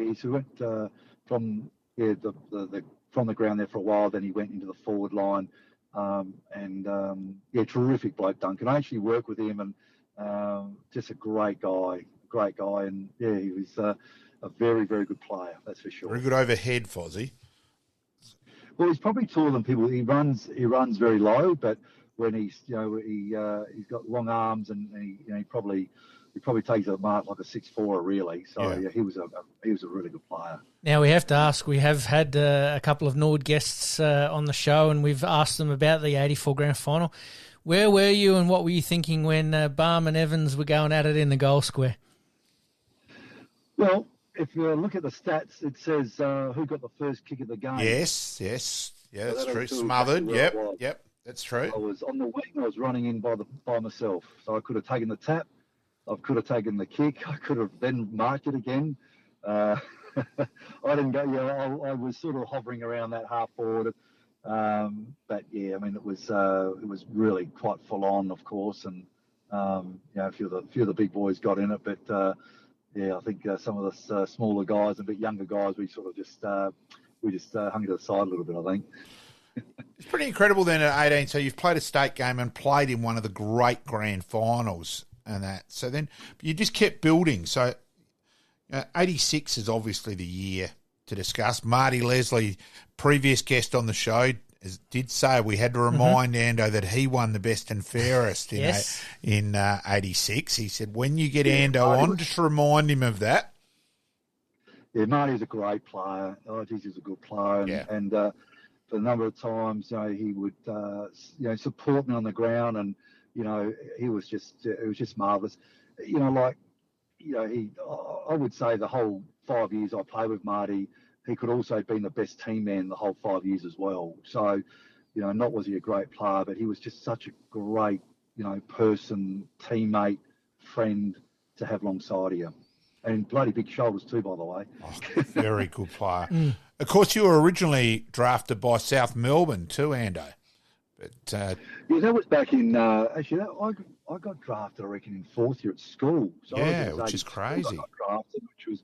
from the ground there for a while. Then he went into the forward line. Terrific bloke, Duncan. I actually worked with him, and just a great guy. And he was a very, very good player. That's for sure. Very good overhead, Fozzie. Well, he's probably taller than people. He runs very low, but when he's he's got long arms, and he probably takes a mark like a 6'4", really. So he was a really good player. Now we have to ask. We have had a couple of Nord guests on the show, and we've asked them about the '84 grand final. Where were you, and what were you thinking when Barham and Evans were going at it in the goal square? Well, if you look at the stats, it says who got the first kick of the game. Yes. Yeah, that's true. Smothered. Yep. That's true. I was on the wing. I was running in by myself, so I could have taken the tap. I could have taken the kick. I could have then marked it again. I didn't go. I was sort of hovering around that half forward. It was really quite full on, of course, and a few of the big boys got in it, but I think some of the smaller guys, a bit younger guys, we sort of just hung to the side a little bit, I think. It's pretty incredible then at 18. So you've played a state game and played in one of the great grand finals and that. So then you just kept building. So 86 is obviously the year to discuss. Marty Leslie, previous guest on the show, did say we had to remind Ando that he won the best and fairest in 86. He said, when you get Ando on, just remind him of that. Yeah, Marty's a great player. Oh, geez, he's a good player. And for a number of times, he would, support me on the ground, and it was just marvelous. I would say the whole 5 years I played with Marty, he could also have been the best team man the whole 5 years as well. So, not was he a great player, but he was just such a great, person, teammate, friend to have alongside of you. And bloody big shoulders too, by the way. Oh, very good player. Of course, you were originally drafted by South Melbourne too, Ando. But that was back in. I got drafted, I reckon, in fourth year at school. So which is crazy. I got drafted, which was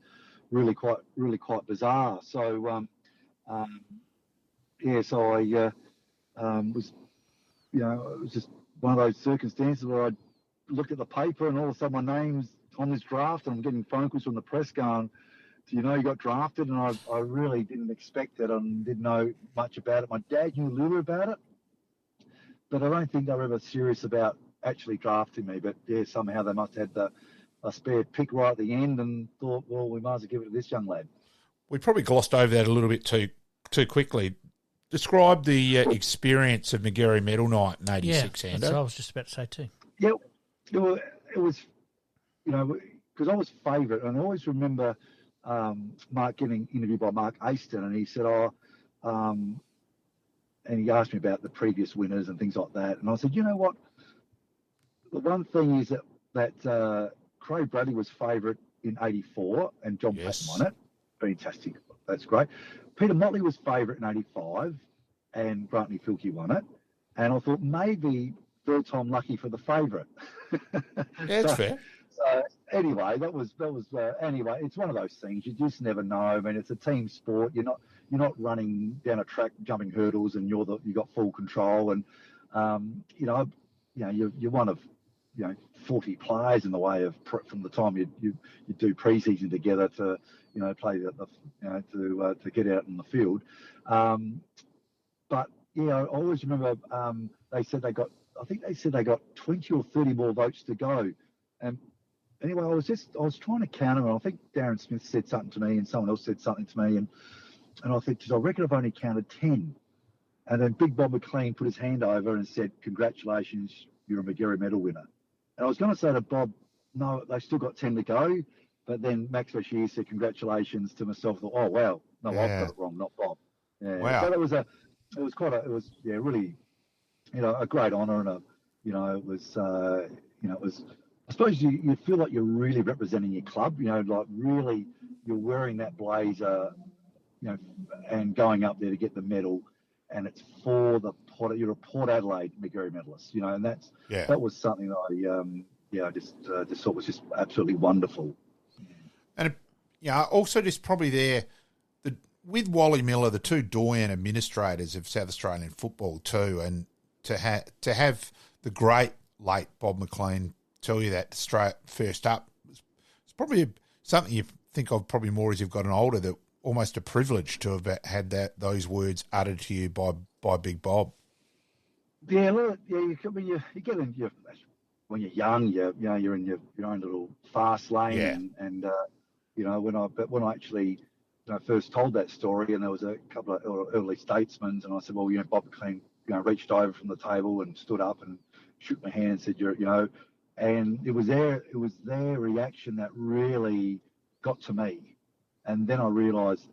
really quite bizarre. So So I was, it was just one of those circumstances where I looked at the paper and all of a sudden my name's on this draft, and I'm getting phone calls from the press going, do you know you got drafted? And I really didn't expect it and didn't know much about it. My dad knew a little about it, but I don't think they were ever serious about actually drafting me. But somehow they must have had a spare pick right at the end and thought, well, we might as well give it to this young lad. We probably glossed over that a little bit too quickly. Describe the experience of Magarey Medal Night in 86, Ando. That's what I was just about to say too. Yeah, it was, because I was favourite, and I always remember Mark getting interviewed by Mark Aston, and he said, and he asked me about the previous winners and things like that, and I said, you know what, the one thing is that Craig Bradley was favourite in 84, and John Patton won it. Fantastic, that's great. Peter Motley was favourite in 85, and Brantley Filkey won it, and I thought maybe third time lucky for the favourite. That's fair. So anyway, that was anyway. It's one of those things you just never know. I mean, it's a team sport. You're not running down a track jumping hurdles, and you got full control. And you're one of 40 players in the way of from the time you do pre-season together to play to get out in the field. But I always remember they said they got 20 or 30 more votes to go, and anyway, I was trying to count them, and I think Darren Smith said something to me, and someone else said something to me, and I think, I reckon I've only counted 10. And then Big Bob McLean put his hand over and said, "Congratulations, you're a Magarey medal winner." And I was going to say to Bob, "No, they've still got 10 to go." But then Max Bashir said congratulations to myself. I thought, oh wow, no, I've got it wrong, not Bob. Yeah. Wow. So it was really, a great honour, and it was, I suppose you feel like you're really representing your club, like really you're wearing that blazer, and going up there to get the medal, and it's for you're a Port Adelaide Magarey medalist, and that was something that I just thought was just absolutely wonderful. And also just probably there, with Wally Miller, the two doyen administrators of South Australian football too, and to have the great late Bob McLean tell you that straight first up, it's probably something you think of probably more as you've gotten older, that almost a privilege to have had those words uttered to you by Big Bob. Yeah, look, you get in when you're young, you're in your own little fast lane, and when I actually first told that story, and there was a couple of early statesmen, and I said, well, Bob McLean, reached over from the table and stood up and shook my hand and said, and it was their reaction that really got to me. And then I realised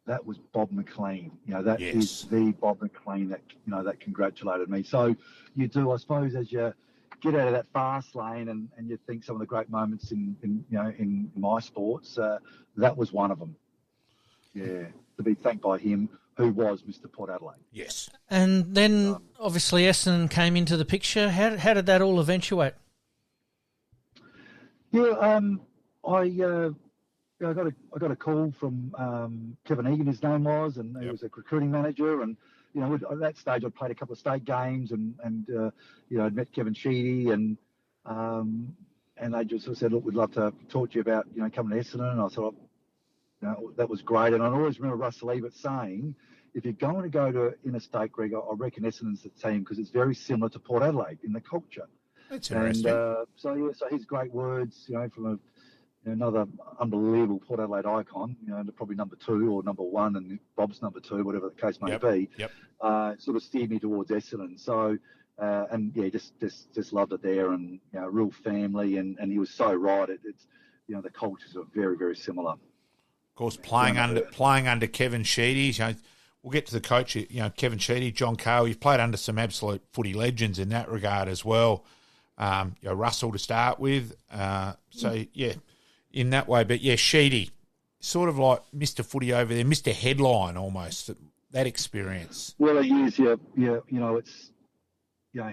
that was Bob McLean. That is the Bob McLean that congratulated me. So you do, I suppose, as you get out of that fast lane and you think some of the great moments in my sports, that was one of them. Yeah, to be thanked by him, who was Mr. Port Adelaide. Yes. And then obviously Essendon came into the picture. How did that all eventuate? Yeah, I got a call from Kevin Egan, his name was, and he was a recruiting manager. And at that stage, I'd played a couple of state games, and I'd met Kevin Sheedy, and they just sort of said, look, we'd love to talk to you about coming to Essendon. And I thought, that was great. And I always remember Russell Ebert saying, if you're going to go to interstate, Greg, I reckon Essendon's the team, because it's very similar to Port Adelaide in the culture. That's interesting. And so his great words, from another unbelievable Port Adelaide icon, probably number 2 or number 1, and Bob's number 2, whatever the case may be. Sort of steered me towards Essendon. So, just loved it there, and real family, and he was so right. It's the cultures are very, very similar. Of course, playing under Kevin Sheedy, we'll get to the coach. Kevin Sheedy, John Carr. You've played under some absolute footy legends in that regard as well. Russell to start with. In that way. But Sheedy, sort of like Mr. Footy over there, Mr. Headline almost. That experience. Well, he is. It's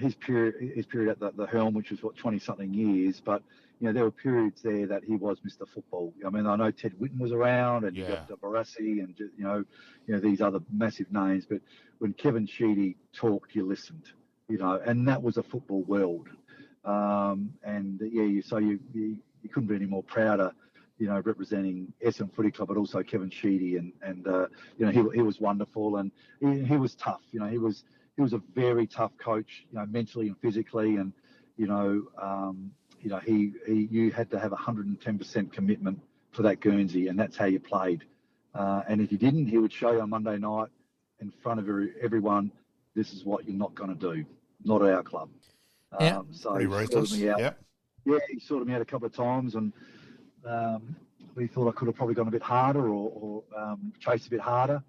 his period at the helm, which was 20-something years, but. There were periods there that he was Mr. Football. I mean, I know Ted Whitten was around, and you got Barassi, and these other massive names. But when Kevin Sheedy talked, you listened. And that was a football world. So you couldn't be any more prouder, representing Essendon Footy Club, but also Kevin Sheedy, and he was wonderful, and he was tough. He was a very tough coach, mentally and physically, and you had to have 110% commitment for that Guernsey, and that's how you played. And if you didn't, he would show you on Monday night in front of everyone, this is what you're not going to do, not at our club. So pretty ruthless. He sorted me out a couple of times, and we thought I could have probably gone a bit harder or chased a bit harder.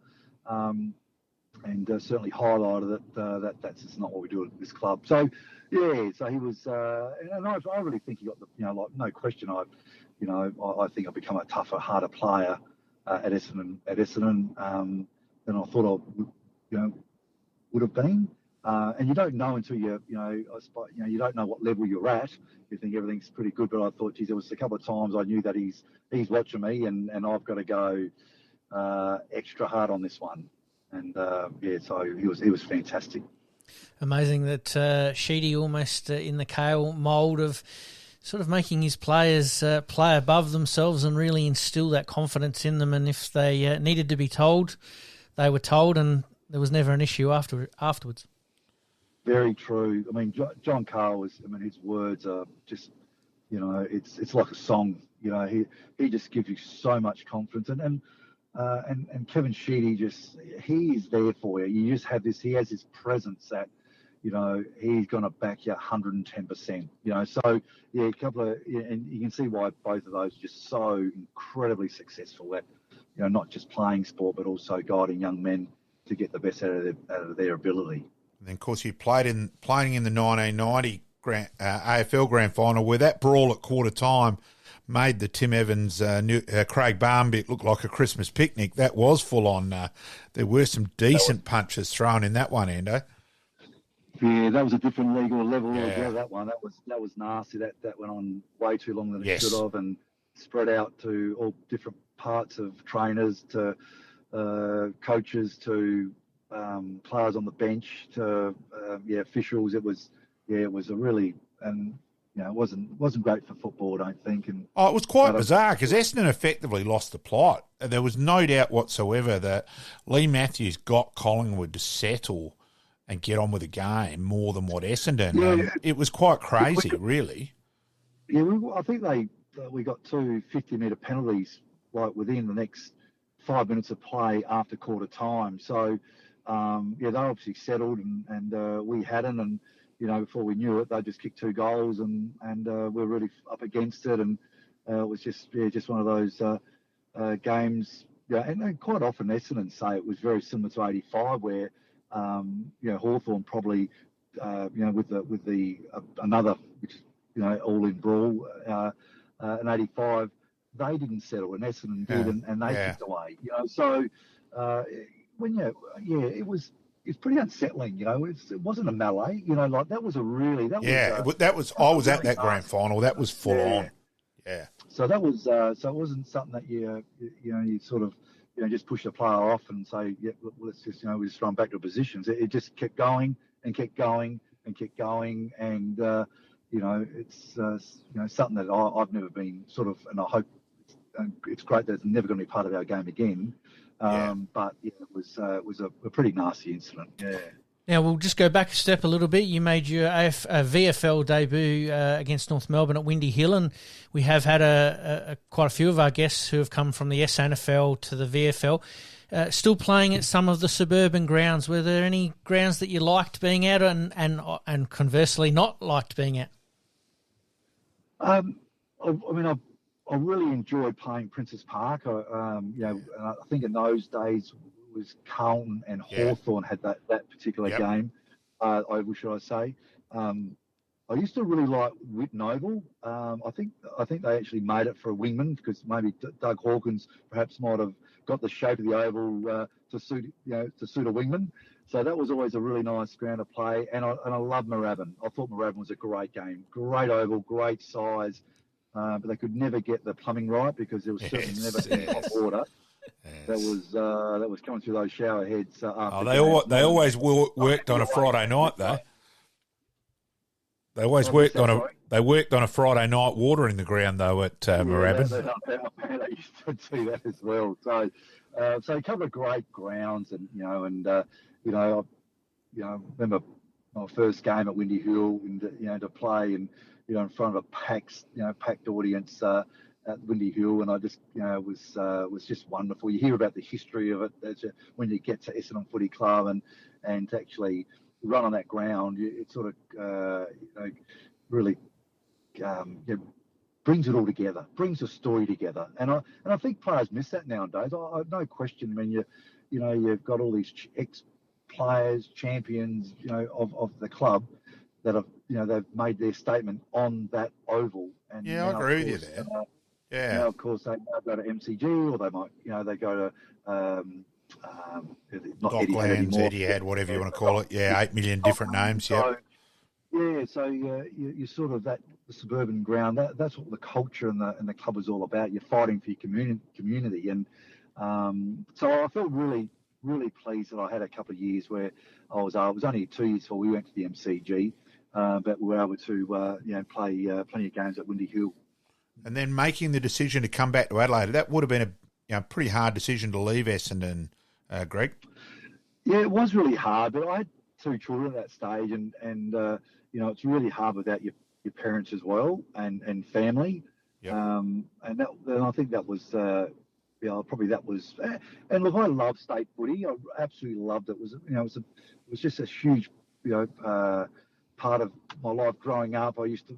And certainly highlighted that that's just not what we do at this club. So, so he was, and I really think he got no question. I think I've become a tougher, harder player at Essendon than I thought I would have been. And you don't know until you don't know what level you're at. You think everything's pretty good, but I thought, geez, there was a couple of times I knew that he's watching me, and I've got to go extra hard on this one. And so he was fantastic. Amazing that Sheedy almost in the Kale mould of sort of making his players play above themselves and really instill that confidence in them. And if they needed to be told, they were told, and there was never an issue afterwards. Very true. I mean, John Carr his words are just, it's like a song. He just gives you so much confidence, and Kevin Sheedy he is there for you. You just have this. He has this presence that, he's going to back you 110%. So yeah, and you can see why both of those are just so incredibly successful at, not just playing sport but also guiding young men to get the best out of their ability. And then, of course, you playing in the 1990 AFL Grand Final, where that brawl at quarter time made the Tim Evans Craig Barn bit look like a Christmas picnic. That was full on. There were some decent punches thrown in that one, Endo. Yeah, that was a different legal level as well. That one, that was nasty. That went on way too long than it should have, and spread out to all different parts of trainers, to coaches, to players on the bench, to officials. It was a really, and it wasn't great for football, I don't think. And it was quite bizarre because Essendon effectively lost the plot. There was no doubt whatsoever that Lee Matthews got Collingwood to settle and get on with the game more than what Essendon. Yeah. It was quite crazy, really. Yeah, I think we got 2 50-metre penalties within the next 5 minutes of play after quarter time. So, they obviously settled, and we hadn't. And before we knew it, they just kicked 2 goals, and we're really up against it. And it was just one of those games. Yeah, and quite often Essendon say it was very similar to '85, where Hawthorn probably, with the another, which all in brawl, in '85, they didn't settle, and Essendon did, and they kicked away. So it was. It's pretty unsettling, It wasn't a melee, that was a really I was at that grand final. That was full on. Yeah. So that was so it wasn't something that you sort of just push the player off and say, let's just we just throw them back to positions. It just kept going and kept going and kept going, and it's something that I've never been sort of, and I hope it's great that it's never going to be part of our game again. But it was a pretty nasty incident. Yeah. Now we'll just go back a step a little bit. You made your VFL debut against North Melbourne at Windy Hill, and we have had quite a few of our guests who have come from the SNFL to the VFL. Still playing at some of the suburban grounds. Were there any grounds that you liked being at, and conversely not liked being at? I really enjoyed playing Princess Park. And I think in those days it was Carlton and Hawthorn had that particular game. Should I say? I used to really like Whitten Oval. I think they actually made it for a wingman, because maybe Doug Hawkins perhaps might have got the shape of the oval to suit a wingman. So that was always a really nice ground to play. And I love Moorabbin. I thought Moorabbin was a great game, great oval, great size. But they could never get the plumbing right, because there was certainly never hot water. That was coming through those shower heads. They always worked on a Friday night, though. They always worked on a Friday night watering the ground, though, at Moorabbin. They used to do that as well. So a couple of great grounds, and I remember my first game at Windy Hill, and to play and in front of a packed audience at Windy Hill, and I just was just wonderful. You hear about the history of it when you get to Essendon Footy Club, and to actually run on that ground, it sort of really brings it all together, brings the story together, and I think players miss that nowadays. No question. I mean, you've got all these ex-players, champions, of the club that have they've made their statement on that oval. And I agree with you there. Now, of course, they go to MCG, or they might they go to not Docklands, Etihad, whatever you want to call it. 8 million different names. So you're sort of the suburban ground. That's what the culture and the club is all about. You're fighting for your community, and so I felt really, really pleased that I had a couple of years where I was only 2 years before we went to the MCG, but we were able to play plenty of games at Windy Hill. And then making the decision to come back to Adelaide, that would have been a pretty hard decision to leave Essendon, Greg. Yeah, it was really hard, but I had 2 children at that stage, and it's really hard without your parents as well, and family. Yep. And I think that was probably that was. And look, I love state footy. I absolutely loved it. It was just a huge part of my life growing up. I used to,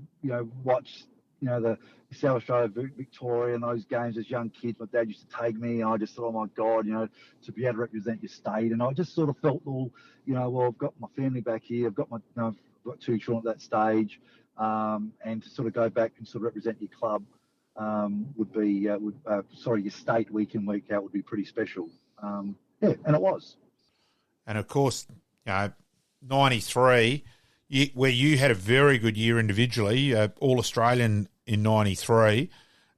watch, the South Australia, Victoria, and those games as young kids. My dad used to take me, and I just thought, oh my God, to be able to represent your state. And I just sort of felt all, well, I've got my family back here. I've got I've got two children at that stage, and to sort of go back and sort of represent your club would be, your state week in, week out would be pretty special. And it was. And of course, 93. Where you had a very good year individually, All-Australian in 93.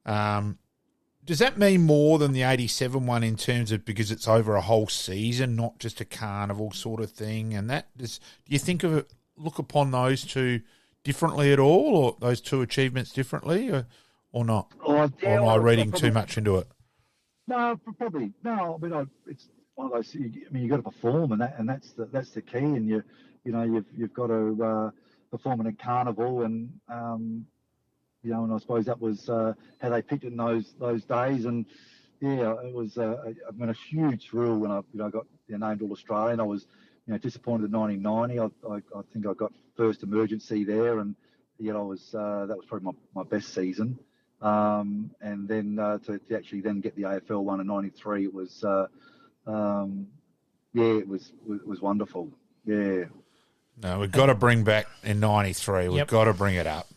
Does that mean more than the 87 one in terms of, because it's over a whole season, not just a carnival sort of thing? And do you think of it, look upon those two differently at all, or those two achievements differently, or not? Or am I reading too much into it? No, probably. No, I mean, it's one of those, you've got to perform, and that's the key, and you've got to perform in a carnival, and and I suppose that was how they picked it in those days, and it was a huge thrill when I got named All Australian. I was disappointed in 1990. I think I got first emergency there, and I was that was probably my best season. And then to actually then get the AFL one in 93, it was it was wonderful. Yeah. No, we've got to bring back in 93. We've got to bring it up.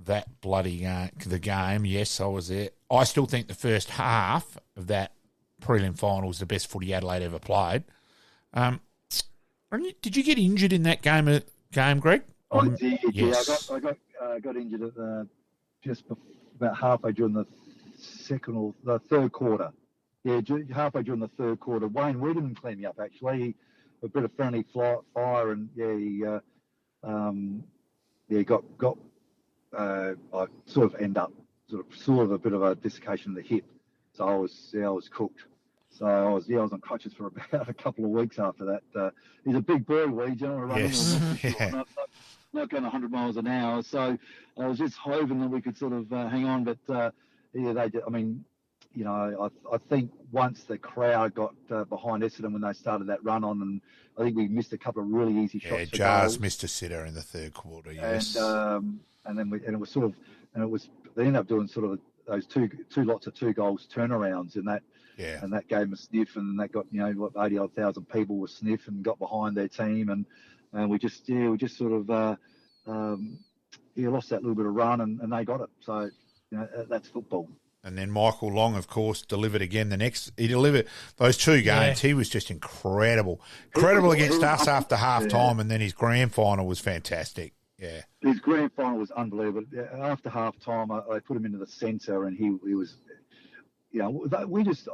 That bloody the game. Yes, I was there. I still think the first half of that prelim final was the best footy Adelaide ever played. Did you get injured in that game, Greg? I did. Yes. Yeah, I got injured at just about halfway during the third quarter. Yeah, halfway during the third quarter. Wayne Wiedemann cleaned me up, actually. A bit of friendly fire, and he got I sort of end up sort of a bit of a dislocation of the hip, so I was cooked. So I was on crutches for about a couple of weeks after that. He's a big boy, Weege, not going 100 miles an hour, so I was just hoping that we could sort of hang on, but they did. I mean, I think once the crowd got behind Essendon when they started that run on, and I think we missed a couple of really easy shots. Yeah, Jars missed a sitter in the third quarter, yes. And then they ended up doing sort of those two lots of 2 goals turnarounds in that. Yeah. And that gave them a sniff, and that got 80,000 odd people were sniff and got behind their team, and we just sort of lost that little bit of run, and they got it. So that's football. And then Michael Long, of course, delivered again he delivered those 2 games. Yeah. He was just incredible. Incredible against us after half-time, and then his grand final was fantastic. Yeah. His grand final was unbelievable. After half-time, I put him into the centre, and he was, I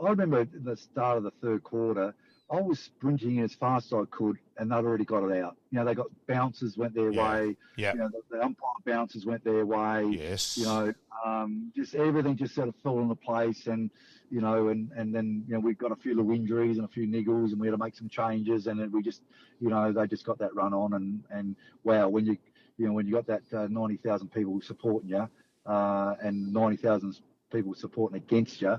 remember at the start of the third quarter, I was sprinting as fast as I could, and they'd already got it out. They got bounces went their way. Yeah. The umpire bounces went their way. Yes. Just everything just sort of fell into place, and then we got a few little injuries and a few niggles, and we had to make some changes, and then we just, they just got that run on, and wow, when you got that 90,000 people supporting you, and 90,000 people supporting against you.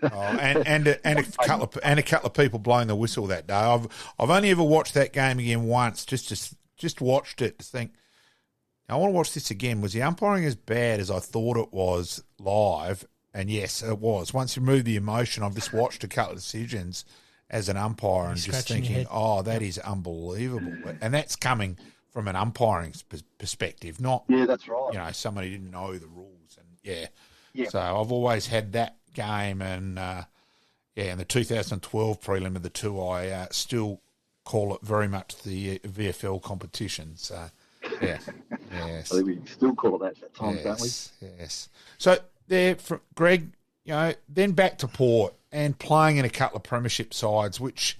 and a couple of people blowing the whistle that day. I've only ever watched that game again once, just watched it to think, I want to watch this again. Was the umpiring as bad as I thought it was live? And yes, it was. Once you remove the emotion, I've just watched a couple of decisions as an umpire and just thinking, that is unbelievable. And that's coming from an umpiring perspective, not that's right. Somebody didn't know the rules, and So I've always had that game, and in the 2012 prelim of the 2, I still call it very much the VFL competition. So yes, I think we still call it that at times, don't we? Yes. So there, Greg, then back to Port and playing in a couple of premiership sides, which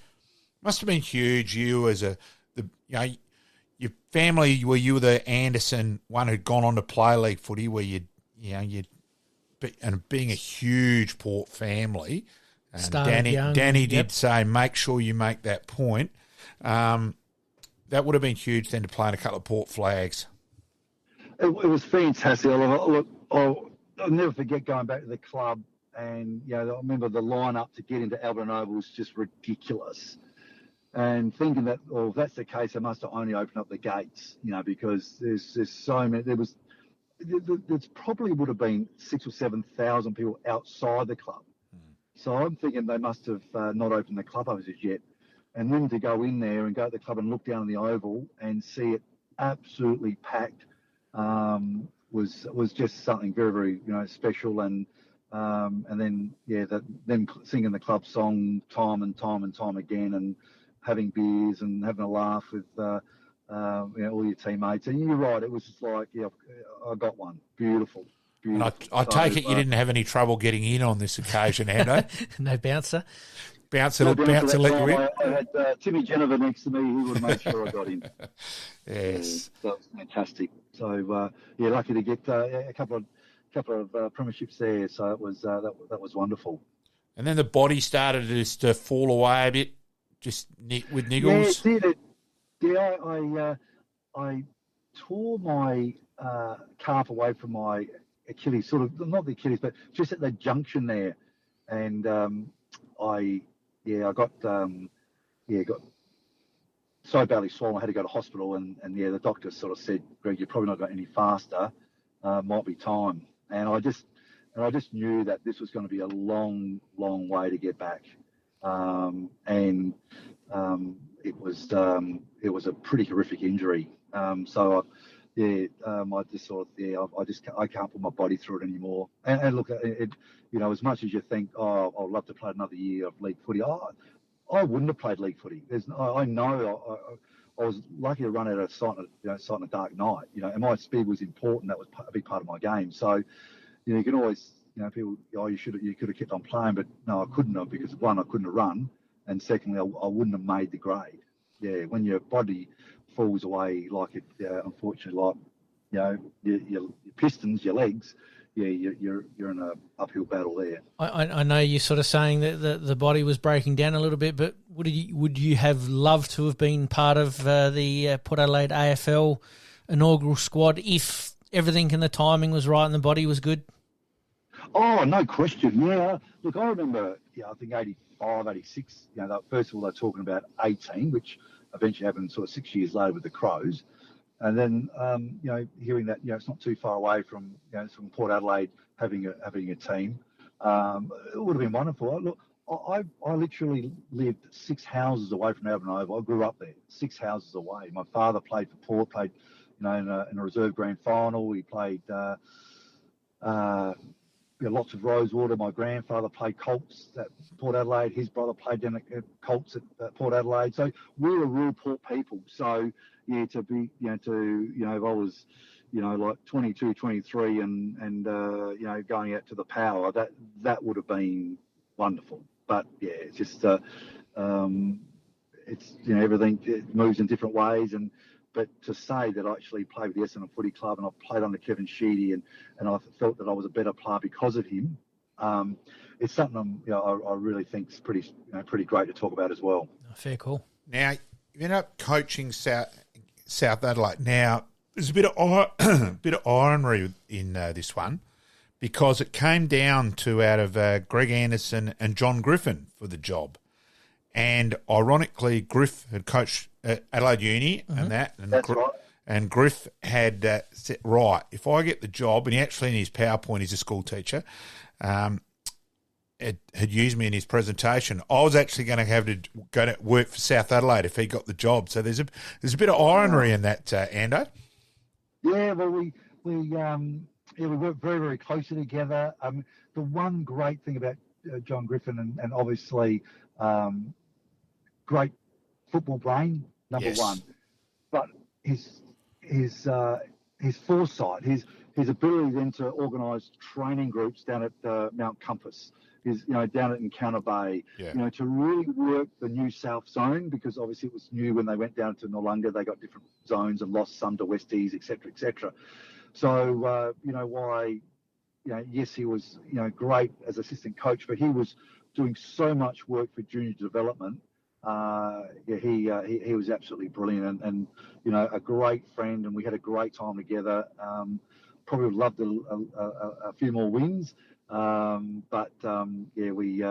must have been huge. You as your family, were you the Anderson one who'd gone on to play league footy, where and being a huge Port family, and Danny did say, make sure you make that point. That would have been huge then to play in a couple of Port flags. It was fantastic. I'll never forget going back to the club, and I remember the line up to get into Albert Oval was just ridiculous. and thinking that, well, if that's the case, they must have only opened up the gates, because there's so many. There probably would have been 6,000 or 7,000 people outside the club. So I'm thinking they must have not opened the clubhouses yet. And then to go in there and go to the club and look down on the oval and see it absolutely packed was just something very, very special. And then them singing the club song time and time again, and having beers and having a laugh with all your teammates. And you're right, it was just like, I got one. Beautiful. And I take it you didn't have any trouble getting in on this occasion, Ando? No bouncer. Bouncer let you in? I had Timmy Jennifer next to me. He would have made sure I got in. Yes. So that was fantastic. So, lucky to get a couple of premierships there. So it was that was wonderful. And then the body started just to fall away a bit, just with niggles? Yeah, it did. I tore my calf away from my Achilles, sort of, not the Achilles, but just at the junction there. And I got so badly swollen I had to go to hospital, and the doctor sort of said, Greg, you're probably not going any faster, might be time. And I just knew that this was going to be a long way to get back. It was a pretty horrific injury. I just thought, I can't put my body through it anymore. And look, as much as you think, I'd love to play another year of league footy, I wouldn't have played league footy. I know I was lucky to run out of sight on a dark night, and my speed was important. That was a big part of my game. So, you can always, people, you could have kept on playing, but no, I couldn't have, because one, I couldn't have run, and secondly, I wouldn't have made the grade. Yeah, when your body falls away like it, unfortunately, like your pistons, your legs, you're in an uphill battle there. I know you're sort of saying that the body was breaking down a little bit, but would you have loved to have been part of the Port Adelaide AFL inaugural squad if everything and the timing was right and the body was good? Oh, no question. Yeah, look, I remember, I think 85, 86. First of all, they're talking about 18, which eventually happened sort of 6 years later with the Crows. And then, hearing that, it's not too far away from Port Adelaide having a team, it would have been wonderful. Look, I literally lived 6 houses away from Adelaide Oval. I grew up there, 6 houses away. My father played for Port, played, in a reserve grand final. He played lots of Rosewater. My grandfather played Colts at Port Adelaide. His brother played down at Colts at Port Adelaide. So we were real Port people. So to be, if I was, like 22, 23 and going out to the power, that would have been wonderful. But it's just, it's, everything, it moves in different ways. But to say that I actually played with the Essendon Footy Club and I played under Kevin Sheedy and I felt that I was a better player because of him, it's something I really think is pretty great to talk about as well. Fair call. Now, you ended up coaching South Adelaide. Now, there's a bit of irony in this one, because it came down to out of Greg Anderson and John Griffin for the job. And ironically, Griff had coached at Adelaide Uni and that. And that's right. And Griff had said, right, if I get the job, and he actually in his PowerPoint, he's a school teacher, had used me in his presentation, I was actually going to have to go to work for South Adelaide if he got the job. So there's a bit of irony in that, Ando. Yeah, well, we worked very, very closely together. The one great thing about John Griffin and obviously great football brain, number one, but his foresight, his ability then to organise training groups down at Mount Compass, down at Encounter Bay, to really work the New South Zone, because obviously it was new when they went down to Noarlunga, they got different zones and lost some to Westies, etc., etc. So, yes, he was, great as assistant coach, but he was doing so much work for junior development. He was absolutely brilliant and a great friend, and we had a great time together. Probably would have loved a few more wins, but we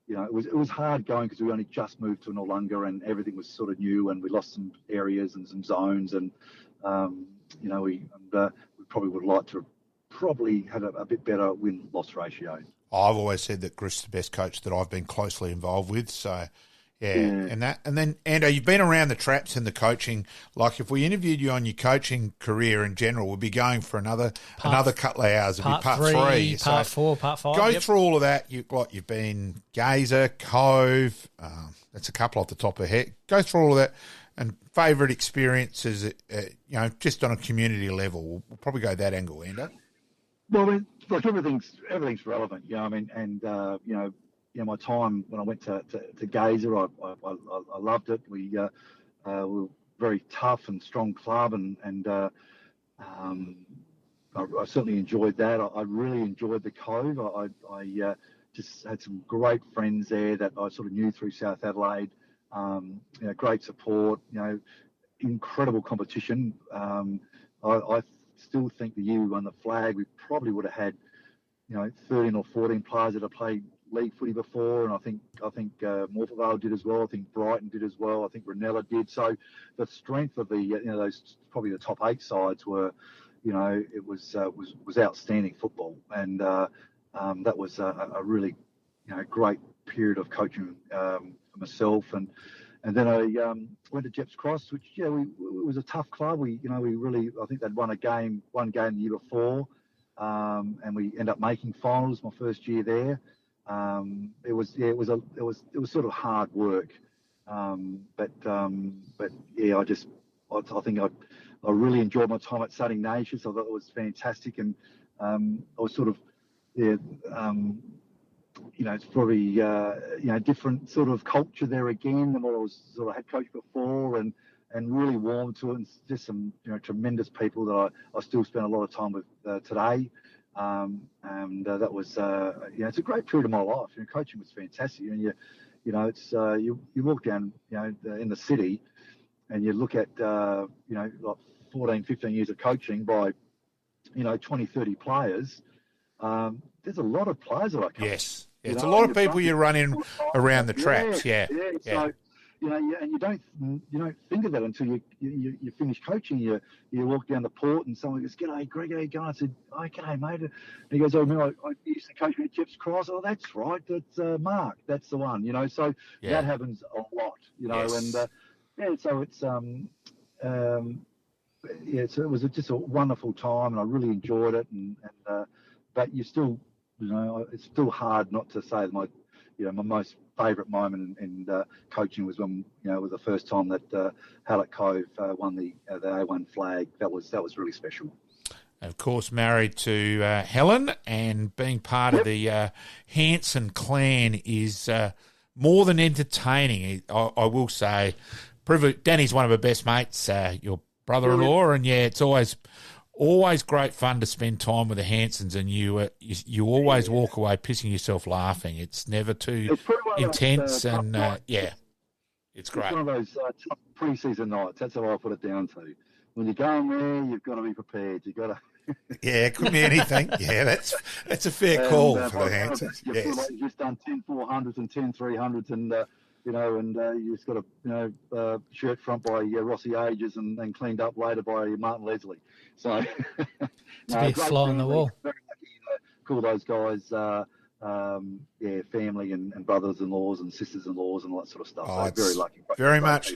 it was hard going because we only just moved to Noarlunga and everything was sort of new, and we lost some areas and some zones, and we probably would like to have a bit better win-loss ratio. I've always said that Griff's the best coach that I've been closely involved with, so. Yeah, and then Ando, you've been around the traps and the coaching. Like if we interviewed you on your coaching career in general, we'll be going for another couple of hours. It'll be part three, part 4, part 5. Go through all of that. You've been Gazer, Cove. That's a couple off the top of the head. Go through all of that and favourite experiences. Just on a community level. We'll probably go that angle, Ando. Well, I mean, like everything's relevant. My time when I went to Gazer, I loved it. We were very tough and strong club, and I certainly enjoyed that. I really enjoyed the Cove. I just had some great friends there that I sort of knew through South Adelaide. Great support. Incredible competition. I still think the year we won the flag, we probably would have had 13 or 14 players that have played league footy before, and I think Morphevale did as well. I think Brighton did as well. I think Ranella did. So the strength of the those probably the top 8 sides were, it was outstanding football, and that was a really great period of coaching for myself, and then I went to Jeps Cross, which it was a tough club. We really, I think they'd won one game the year before, and we ended up making finals my first year there. It was sort of hard work, but I think I really enjoyed my time at Sunny Nations. I thought it was fantastic, and I was sort of it's probably different sort of culture there again than what I was sort of head coach before, and really warm to it, and just some tremendous people that I still spend a lot of time with today. And that was it's a great period of my life. Coaching was fantastic. You walk down in the city, and you look at like 14, 15 years of coaching by 20, 30 players. There's a lot of players that I coach. Yes, it's a lot of people you run in around the traps. Yeah. So, and you don't think of that until you finish coaching. You walk down the port and someone goes, "G'day, Greg, how you going?" I said, "Oh, g'day, mate." And he goes, "Oh, man, I used to coach at Jeps Cross." "Oh, that's right. That's Mark. That's the one." So that happens a lot. Yes. And so it's so it was just a wonderful time, and I really enjoyed it. And but you still, it's still hard not to say my most favourite moment in coaching was when it was the first time that Hallett Cove won the A1 flag. That was really special. Of course, married to Helen, and being part of the Hanson clan is more than entertaining. I will say, Danny's one of her best mates, your brother-in-law, and it's always great fun to spend time with the Hansons, and you always walk away pissing yourself laughing. It's never too intense, and it's great. It's one of those tough pre-season nights. That's how I put it down to. When you go in there, you've got to be prepared. You've got to. It could be anything. Yeah, that's a fair call for the Hansons. Yes. You've just done 10 400s and 10 300s, and you just got a shirt front by Rossi Ages and then cleaned up later by Martin Leslie. So it's a big fly on the wall. Very lucky to call those guys, family and brothers-in-laws and sisters-in-laws and all that sort of stuff. So very lucky. Very much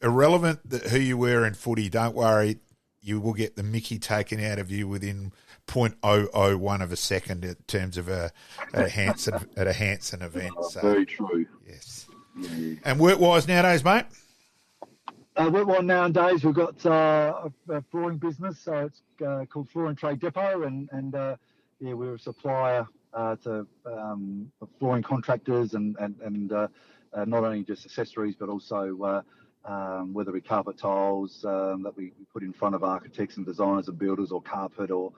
irrelevant who you were in footy. Don't worry, you will get the Mickey taken out of you within 0.001 of a second in terms of a Hanson event. So, very true. Yes. Yeah. And work-wise nowadays, mate? Work-wise nowadays, we've got a flooring business, so it's called Flooring Trade Depot, and we're a supplier to flooring contractors and not only just accessories, but also whether it be carpet tiles that we put in front of architects and designers and builders, or carpet or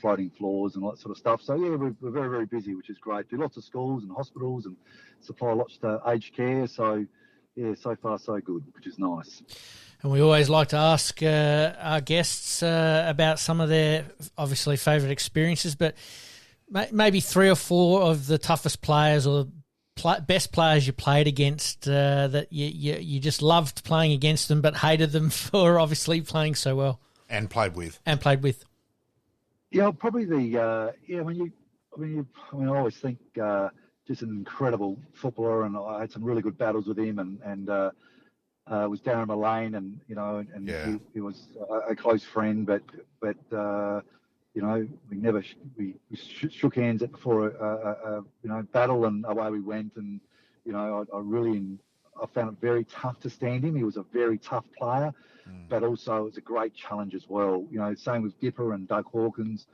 floating floors and all that sort of stuff. So we're very, very busy, which is great. Do lots of schools and hospitals and supply lots to aged care. So so far so good, which is nice. And we always like to ask our guests about some of their obviously favourite experiences, but maybe 3 or 4 of the toughest players or best players you played against that you just loved playing against them, but hated them for obviously playing so well and played with? Yeah, probably the I always think just an incredible footballer, and I had some really good battles with him, and was Darren Mullane, and he was a close friend, but we shook hands before a battle, and away we went, and I found it very tough to stand him. He was a very tough player, but also it was a great challenge as well. Same with Dipper and Doug Hawkins.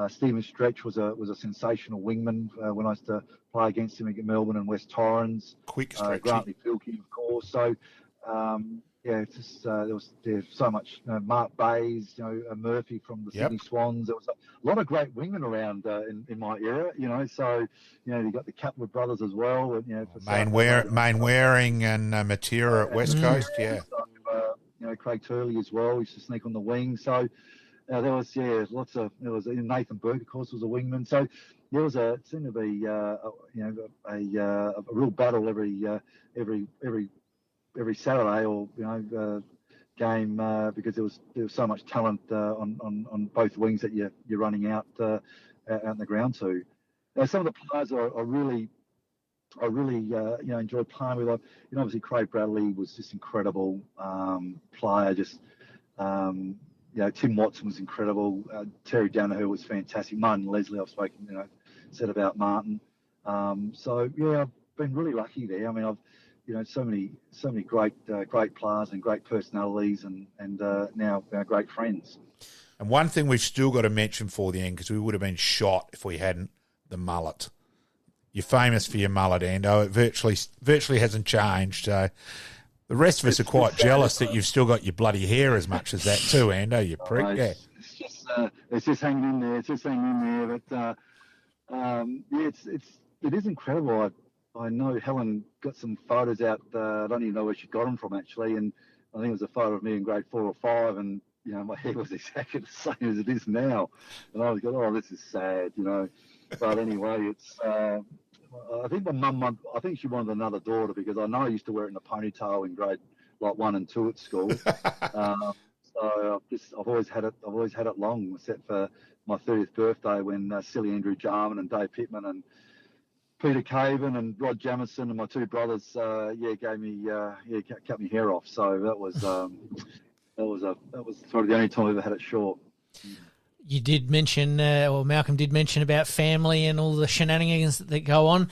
Stephen Stretch was a sensational wingman when I used to play against him at Melbourne and West Torrens. Quick, stretchy. Grantley Filkey, of course. So, there was so much. Mark Bays, Murphy from the Sydney Swans. There was a lot of great wingmen around in my era. So you got the Catwood brothers as well. Main Waring and Matera at West Coast. Yeah. So, Craig Turley as well. He used to sneak on the wing. So. There was Nathan Burke, of course, was a wingman. So there seemed to be a real battle every Saturday or game because there was so much talent on both wings that you're running out in the ground to. Some of the players I really enjoyed playing with. Obviously Craig Bradley was just incredible player. Tim Watson was incredible. Terry Danaher was fantastic. Martin Leslie, I've spoken, said about Martin. I've been really lucky there. I mean, I've, so many great players and great personalities, and now great friends. And one thing we've still got to mention for the end, because we would have been shot if we hadn't, the mullet. You're famous for your mullet, Ando. It virtually hasn't changed. The rest of us are quite jealous that you've still got your bloody hair as much as that too, Ando, you prick. Yeah. It's just hanging in there. But it is incredible. I know Helen got some photos out. I don't even know where she got them from actually, and I think it was a photo of me in grade 4 or 5, and my hair was exactly the same as it is now. And I was going, oh, this is sad, But anyway, it's. I think my mum. I think she wanted another daughter because I know I used to wear it in a ponytail in grade 1 and 2 at school. So I've always had it. I've always had it long, except for my 30th birthday when silly Andrew Jarman and Dave Pittman and Peter Caven and Rod Jamison and my two brothers, gave me cut my hair off. So that was sort of the only time I ever had it short. You did mention, or Malcolm did mention about family and all the shenanigans that go on. A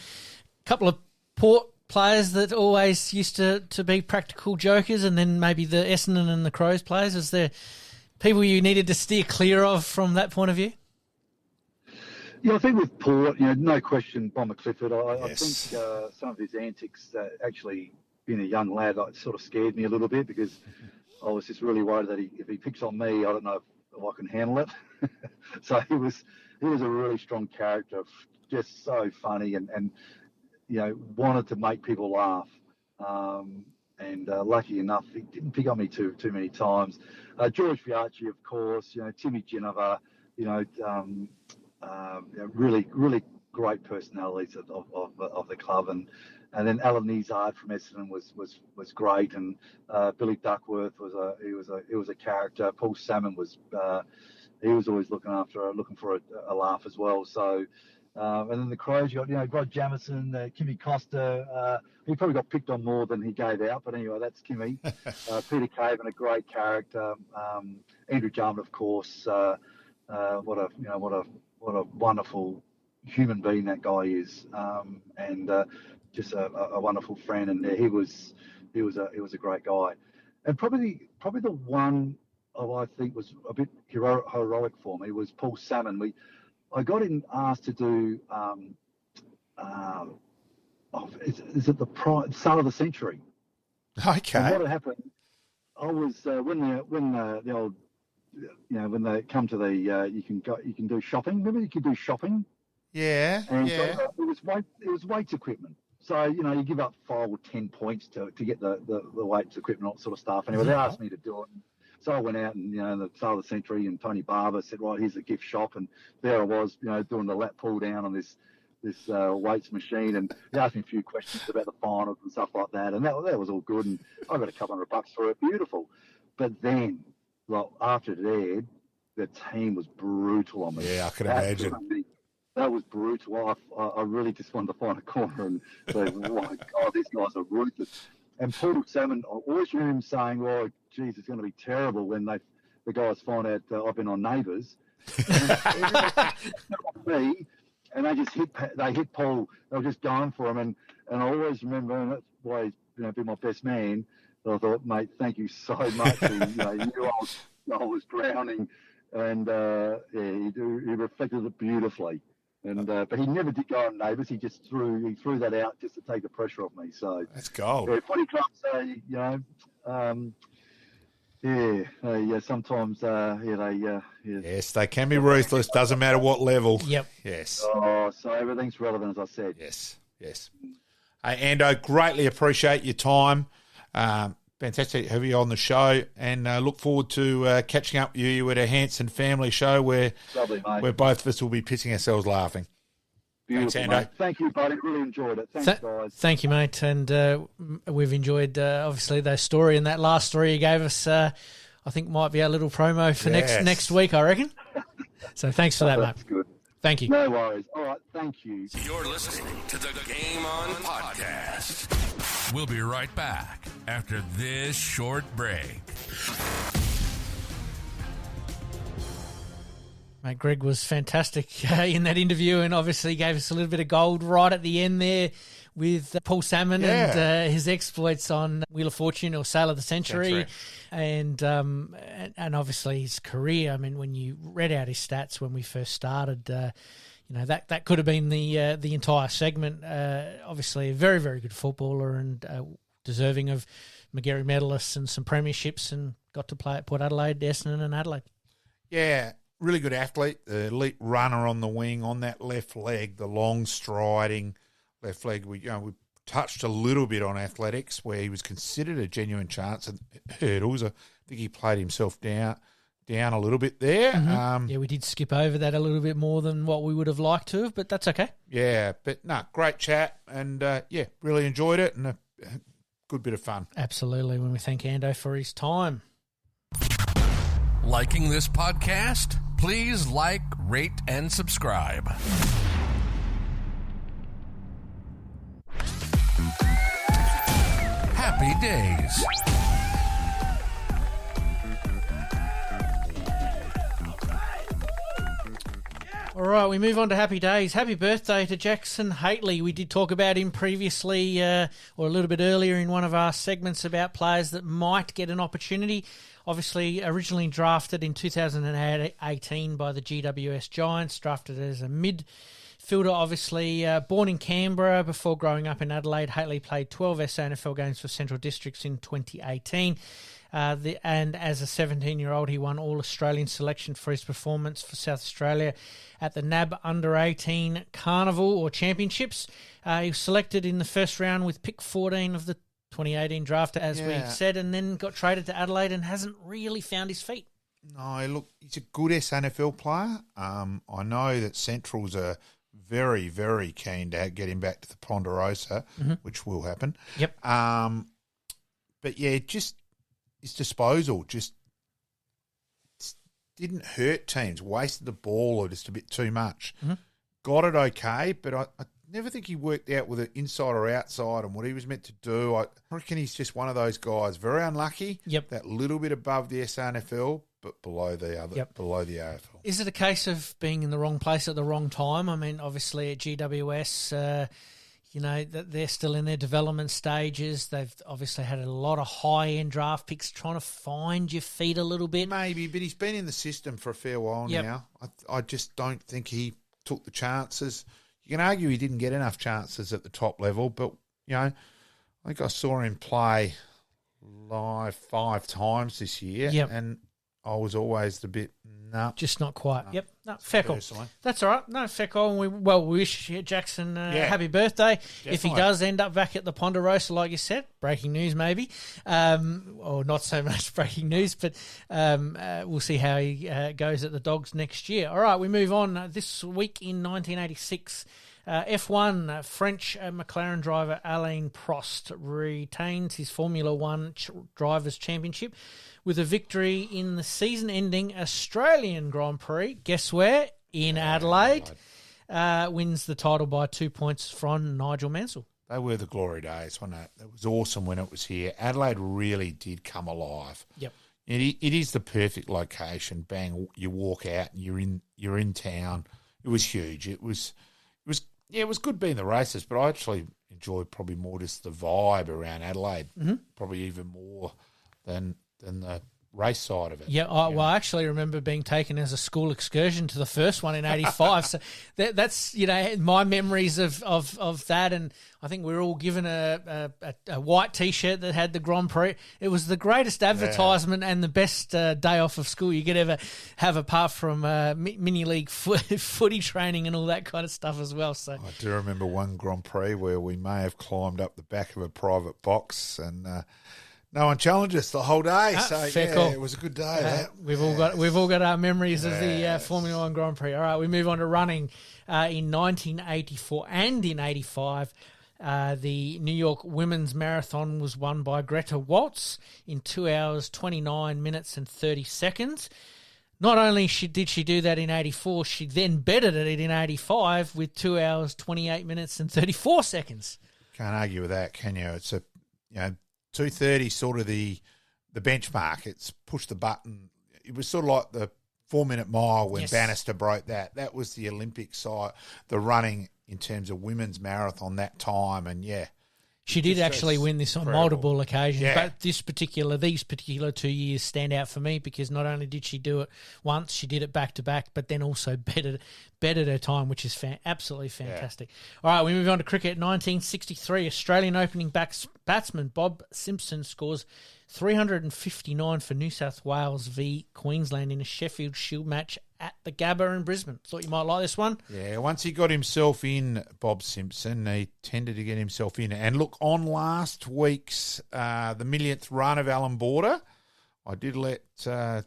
couple of Port players that always used to be practical jokers, and then maybe the Essendon and the Crows players. Is there people you needed to steer clear of from that point of view? Yeah, I think with Port, no question, Bomber Clifford. I think some of his antics, actually being a young lad, sort of scared me a little bit because I was just really worried that if he picks on me, I don't know if I can handle it. So he was a really strong character, just so funny and wanted to make people laugh. And lucky enough, he didn't pick on me too many times. George Viacci, of course, Timmy Geneva, really great personalities of the club, and then Alan Nizard from Essendon was great, and Billy Duckworth was a character. Paul Salmon was he was always looking for a laugh as well. So and then the Crows, you got Rod Jamison, Kimmy Costa. He probably got picked on more than he gave out, but anyway, that's Kimmy. Peter Caven, a great character. Andrew Jarman, of course. What a wonderful human being that guy is, and just a wonderful friend. And he was a great guy, and probably the one I think was a bit heroic for me was Paul Salmon. I got him asked to do is it the start of the century? Okay. And what had happened? I was when the old when they come to the you can do shopping. Remember you could do shopping. Yeah. And it was weights equipment. So you give up 5 or 10 points to get the weights equipment, all that sort of stuff. Anyway, they asked me to do it. So I went out and the start of the century, and Tony Barber said, right, here's the gift shop, and there I was, doing the lap pull down on this weights machine, and he asked me a few questions about the finals and stuff like that, and that was all good, and I got a couple $100 for it, beautiful. But then, after it aired, the team was brutal on me. Yeah, I can imagine. That was brutal. I really just wanted to find a corner and say, oh my God, these guys are ruthless. And Paul Salmon, I always remember him saying, oh, geez, it's going to be terrible when the guys find out I've been on Neighbours. Me, and they hit Paul. They were just going for him. And I always remember, and that's why he's been my best man. I thought, mate, thank you so much. He knew I was drowning. And, he reflected it beautifully. And but he never did go on Neighbours. He just threw that out just to take the pressure off me. So that's gold. Yeah, footy clubs, sometimes yes, they can be ruthless. Doesn't matter what level. Yep. Yes. Oh, so everything's relevant, as I said. Yes. Hey, Ando, greatly appreciate your time. Fantastic to have you on the show, and look forward to catching up with you at a Hanson family show where both of us will be pissing ourselves laughing. Beautiful, thanks, mate. Thank you, buddy. Really enjoyed it. Thanks, guys. Thank you, mate. And we've enjoyed, obviously, that story, and that last story you gave us, I think might be our little promo for next week, I reckon. So thanks for that, mate. That's good. Thank you. No worries. All right, thank you. You're listening to the Game On Podcast. We'll be right back after this short break. Mate, Greg was fantastic in that interview, and obviously gave us a little bit of gold right at the end there with Paul Salmon and his exploits on Wheel of Fortune or Sail of the Century. And obviously his career. I mean, when you read out his stats when we first started, that could have been the entire segment. Obviously, a very, very good footballer and deserving of Magarey medalists and some premierships, and got to play at Port Adelaide, Essendon and Adelaide. Yeah, really good athlete, the elite runner on the wing, on that left leg, the long striding left leg. We touched a little bit on athletics where he was considered a genuine chance at hurdles. I think he played himself down a little bit there. Mm-hmm. We did skip over that a little bit more than what we would have liked to have, but that's okay. Yeah, but no, great chat, and really enjoyed it, and a good bit of fun. Absolutely, when we thank Ando for his time. Liking this podcast? Please like, rate, and subscribe. Happy days. All right, we move on to happy days. Happy birthday to Jackson Haitley. We did talk about him previously or a little bit earlier in one of our segments about players that might get an opportunity. Obviously, originally drafted in 2018 by the GWS Giants, drafted as a midfielder, obviously. Born in Canberra before growing up in Adelaide, Haitley played 12 SANFL games for Central Districts in 2018. And as a 17-year-old, he won All-Australian selection for his performance for South Australia at the NAB Under-18 Carnival or Championships. He was selected in the first round with pick 14 of the 2018 draft, as we said, and then got traded to Adelaide and hasn't really found his feet. No, look, he's a good SANFL player. I know that Central's are very, very keen to get him back to the Ponderosa, which will happen. Yep. But yeah, just his disposal just didn't hurt teams, wasted the ball or just a bit too much. Got it okay, but I never think he worked out with it inside or outside and what he was meant to do. I reckon he's just one of those guys, very unlucky. Yep. That little bit above the SANFL, but below the AFL. Is it a case of being in the wrong place at the wrong time? I mean, obviously at GWS, that they're still in their development stages. They've obviously had a lot of high-end draft picks trying to find your feet a little bit. Maybe, but he's been in the system for a fair while now. I just don't think he took the chances. You can argue he didn't get enough chances at the top level, but, I think I saw him play live 5 times this year, and I was always the bit, just not quite. Yep, no, fair call. That's all right. No, fair call. We wish Jackson happy birthday. Definitely. If he does end up back at the Ponderosa, like you said, breaking news maybe, or not so much breaking news, but we'll see how he goes at the Dogs next year. All right, we move on. This week in 1986, F1, French McLaren driver Alain Prost retains his Formula One Drivers' Championship with a victory in the season-ending Australian Grand Prix. Guess where? In Adelaide. Wins the title by 2 points from Nigel Mansell. They were the glory days, wasn't it? It was awesome when it was here. Adelaide really did come alive. Yep. It is the perfect location. Bang, you walk out and you're in town. It was huge. It was good being the races, but I actually enjoyed probably more just the vibe around Adelaide, probably even more than the race side of it. Yeah, I actually remember being taken as a school excursion to the first one in '85. So that's my memories of that, and I think we were all given a white T-shirt that had the Grand Prix. It was the greatest advertisement and the best day off of school you could ever have, apart from mini league footy training and all that kind of stuff as well. So I do remember one Grand Prix where we may have climbed up the back of a private box and. No one challenged us the whole day, so cool. It was a good day. We've all got our memories of the Formula One Grand Prix. All right, we move on to running. In 1984 and in '85, the New York Women's Marathon was won by Greta Waltz in 2 hours 29 minutes and 30 seconds. Not only did she do that in '84, she then bettered it in '85 with 2 hours 28 minutes and 34 seconds. Can't argue with that, can you? It's 2:30 sort of the benchmark. It's push the button. It was sort of like the 4-minute mile when Bannister broke that. That was the Olympic side, the running in terms of women's marathon that time. And she did actually win this on multiple occasions, but these particular 2 years stand out for me because not only did she do it once, she did it back to back, but then also bettered her time, which is absolutely fantastic. All right, we move on to cricket. 1963, Australian opening batsman Bob Simpson scores 359 for New South Wales v Queensland in a Sheffield Shield match at the Gabba in Brisbane. Thought you might like this one. Yeah, once he got himself in, Bob Simpson, he tended to get himself in. And look, on last week's the millionth run of Alan Border, I did let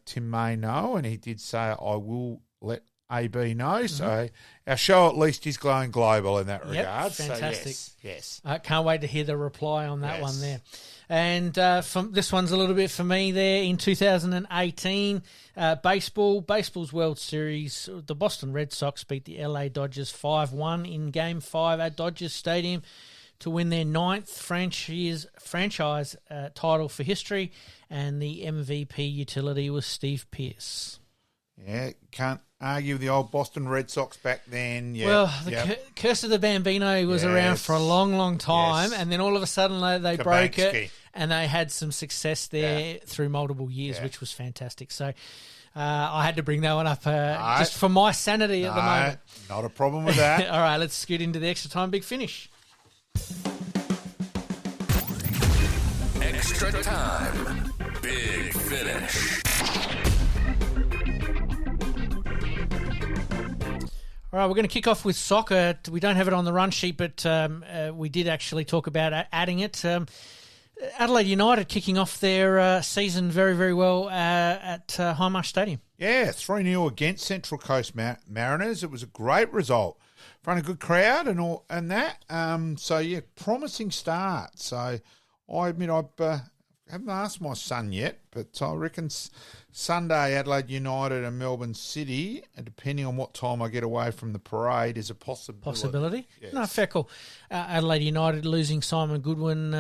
Tim May know, and he did say I will let AB know. So our show at least is going global in that regard. Fantastic. So yes. I can't wait to hear the reply on that one there. And this one's a little bit for me there. In 2018, baseball's World Series, the Boston Red Sox beat the LA Dodgers 5-1 in Game 5 at Dodgers Stadium to win their 9th franchise title for history, and the MVP utility was Steve Pearce. Yeah, can't argue with the old Boston Red Sox back then. Yeah, well, the curse of the Bambino was around for a long, long time, and then all of a sudden they broke it, and they had some success there through multiple years, which was fantastic. So I had to bring that one up just for my sanity at the moment. Not a problem with that. All right, let's scoot into the extra time big finish. Extra time big finish. All right, we're going to kick off with soccer. We don't have it on the run sheet, but we did actually talk about adding it. Adelaide United kicking off their season very, very well at Highmarsh Stadium. Yeah, 3-0 against Central Coast Mariners. It was a great result. In front of a good crowd and that. Promising start. So I admit I haven't asked my son yet, but I reckon Sunday Adelaide United and Melbourne City, and depending on what time I get away from the parade, is a possibility. Yes. No, fair call. Adelaide United losing Simon Goodwin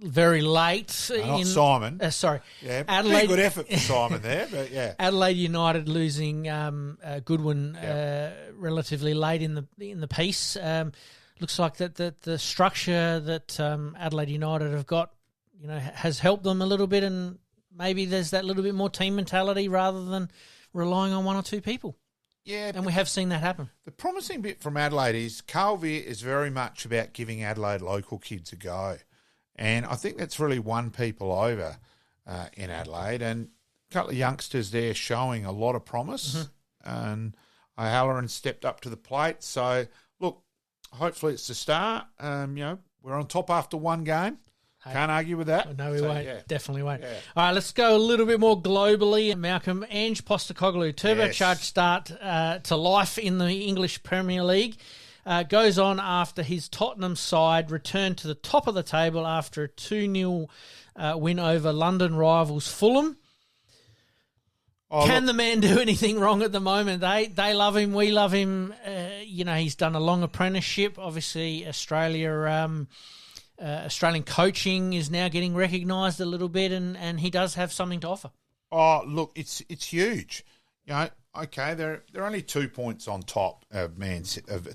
very late. Not Simon. Sorry. Yeah, pretty good effort for Simon there, but yeah. Adelaide United losing Goodwin relatively late in the piece. Looks like that the structure that Adelaide United have got, has helped them a little bit, and maybe there's that little bit more team mentality rather than relying on one or two people. Yeah. And we have seen that happen. The promising bit from Adelaide is Carl Veer is very much about giving Adelaide local kids a go. And I think that's really won people over in Adelaide. And a couple of youngsters there showing a lot of promise. And O'Halloran stepped up to the plate. So, look, hopefully it's the start. We're on top after one game. Can't argue with that. No, we won't. Yeah. Definitely won't. Yeah. All right, let's go a little bit more globally. Malcolm, Ange Postecoglou, turbocharged start to life in the English Premier League. goes on after his Tottenham side returned to the top of the table after a 2-0 win over London rivals Fulham. Can the man do anything wrong at the moment? They love him. We love him. He's done a long apprenticeship. Obviously, Australian coaching is now getting recognised a little bit, and he does have something to offer. Oh, look, it's huge. Okay, they're only 2 points on top of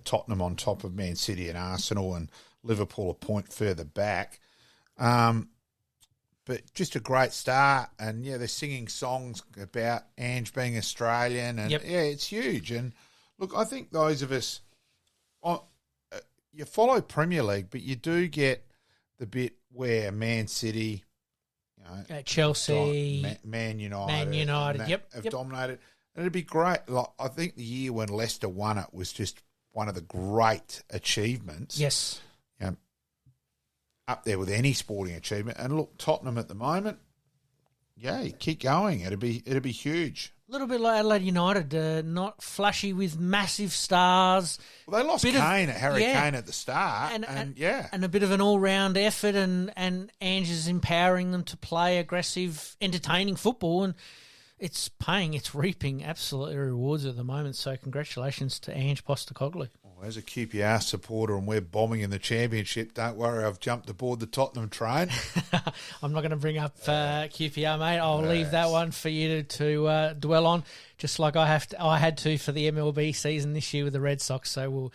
Tottenham, on top of Man City and Arsenal, and Liverpool a point further back. But just a great start, and they're singing songs about Ange being Australian, and it's huge. And look, I think those of us, you follow Premier League, but you do get the bit where Man City, Chelsea, Man United, have dominated. And it'd be great. Like, I think the year when Leicester won it was just one of the great achievements. Yes. Up there with any sporting achievement. And look, Tottenham at the moment, keep going. It'd be huge. A little bit like Adelaide United, not flashy with massive stars. Well, they lost Kane at the start, and a bit of an all-round effort, and Ange is empowering them to play aggressive, entertaining football, and it's reaping absolutely rewards at the moment. So congratulations to Ange Postecoglou. As a QPR supporter, and we're bombing in the championship, don't worry, I've jumped aboard the Tottenham train. I'm not going to bring up QPR, mate. I'll leave that one for you to dwell on, just like I had to for the MLB season this year with the Red Sox. So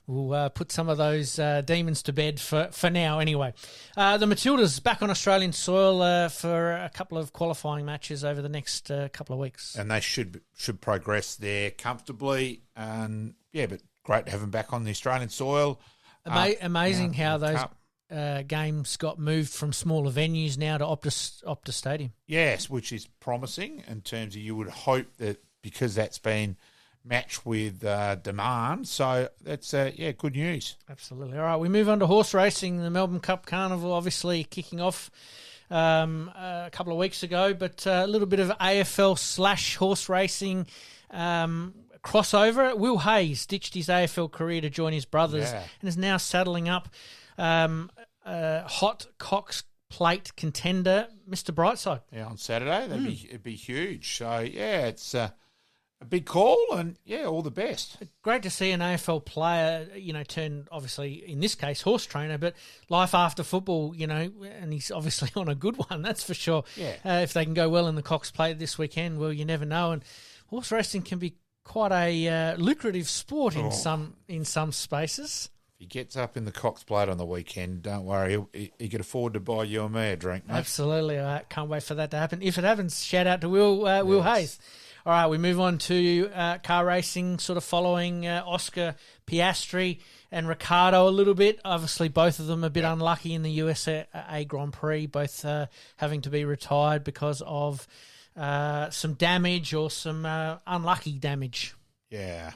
we'll put some of those demons to bed for now anyway. The Matildas back on Australian soil for a couple of qualifying matches over the next couple of weeks. And they should progress there comfortably. And but great to have them back on the Australian soil. Amazing how those games got moved from smaller venues now to Optus Stadium. Yes, which is promising in terms of, you would hope that, because that's been matched with demand. So that's, good news. Absolutely. All right, we move on to horse racing. The Melbourne Cup Carnival obviously kicking off a couple of weeks ago, but a little bit of AFL / horse racing crossover. Will Hayes ditched his AFL career to join his brothers and is now saddling up hot Cox Plate contender, Mr. Brightside. Yeah, on Saturday. It'd be huge. So, it's a big call, and, all the best. Great to see an AFL player, turn, obviously, in this case, horse trainer, but life after football, and he's obviously on a good one, that's for sure. Yeah. If they can go well in the Cox Plate this weekend, well, you never know. And horse racing can be quite a lucrative sport in some spaces. If he gets up in the Cox Plate on the weekend, don't worry, he could afford to buy you and me a drink, mate. Absolutely. I can't wait for that to happen. If it happens, shout out to Will Hayes. All right, we move on to car racing, sort of following Oscar Piastri and Ricciardo a little bit. Obviously, both of them a bit unlucky in the USA Grand Prix, both having to be retired because of some damage or some unlucky damage. Yeah.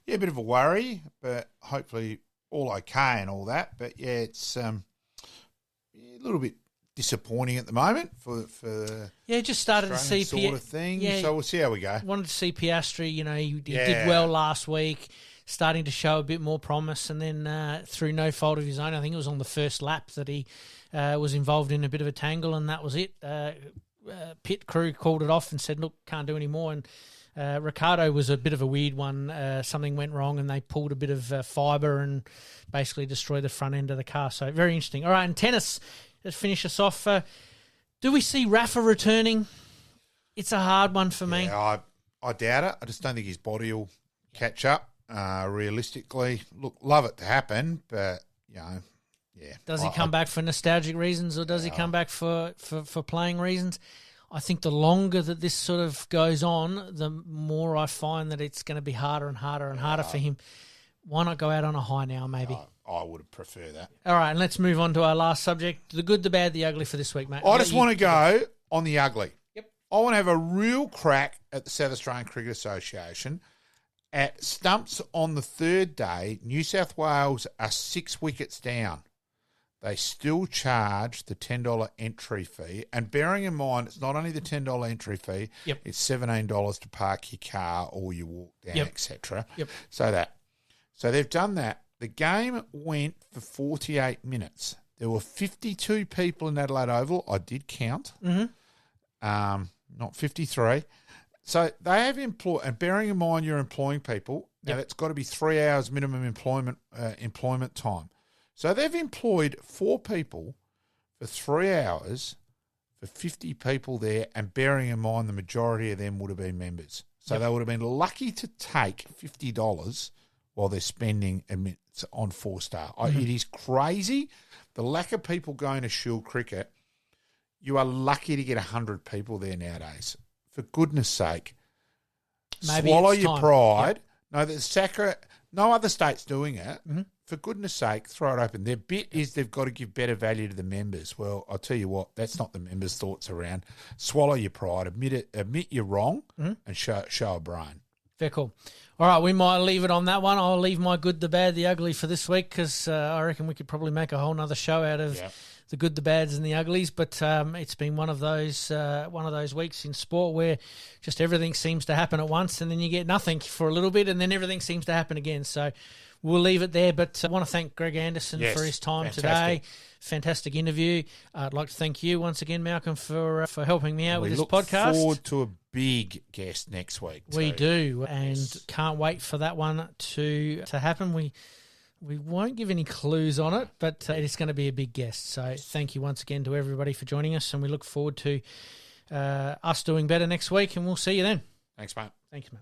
A bit of a worry, but hopefully all okay and all that. But, it's a little bit disappointing at the moment for just started to see sort of thing. So we'll see how we go. Wanted to see Piastri. He did well last week, starting to show a bit more promise, and then through no fault of his own, I think it was on the first lap that he was involved in a bit of a tangle, and that was it. Pit crew called it off and said, "Look, can't do any more." And Ricciardo was a bit of a weird one. Something went wrong, and they pulled a bit of fibre and basically destroyed the front end of the car. So very interesting. All right, and tennis. Let's finish us off. Do we see Rafa returning? It's a hard one for me. Yeah, I doubt it. I just don't think his body will catch up realistically. Look, love it to happen, but, Does he come back for nostalgic reasons, or does he come back for playing reasons? I think the longer that this sort of goes on, the more I find that it's going to be harder and harder and harder for him. Why not go out on a high now, maybe? I would prefer that. All right, and let's move on to our last subject, the good, the bad, the ugly for this week, mate. I just want to go on the ugly. Yep. I want to have a real crack at the South Australian Cricket Association. At stumps on the third day, New South Wales are 6 wickets down. They still charge the $10 entry fee. And bearing in mind, it's not only the $10 entry fee, it's $17 to park your car or you walk down, etc. Yep. So that. So they've done that. The game went for 48 minutes. There were 52 people in Adelaide Oval. I did count. Not 53. So they have employed, and bearing in mind you're employing people, now that's got to be 3 hours minimum employment time. So they've employed 4 people for 3 hours for 50 people there, and bearing in mind the majority of them would have been members. So they would have been lucky to take $50 while they're spending admittance on 4-star. It is crazy. The lack of people going to Shield cricket, you are lucky to get 100 people there nowadays. For goodness sake, maybe swallow it's your time. pride. No other state's doing it. For goodness sake, throw it open. Their bit is they've got to give better value to the members. Well, I'll tell you what, that's not the members' thoughts around. Swallow your pride, admit you're wrong, and show a brain. Very cool. All right, we might leave it on that one. I'll leave my good, the bad, the ugly for this week because I reckon we could probably make a whole nother show out of the good, the bads, and the uglies. But it's been one of those weeks in sport where just everything seems to happen at once, and then you get nothing for a little bit, and then everything seems to happen again. So we'll leave it there. But I want to thank Greg Anderson for his time today. Fantastic interview. I'd like to thank you once again, Malcolm, for helping me out with this podcast. We look forward to a big guest next week. We do, and can't wait for that one to happen. We won't give any clues on it, but it's going to be a big guest. So thank you once again to everybody for joining us, and we look forward to us doing better next week, and we'll see you then. Thanks, mate. Thanks, mate.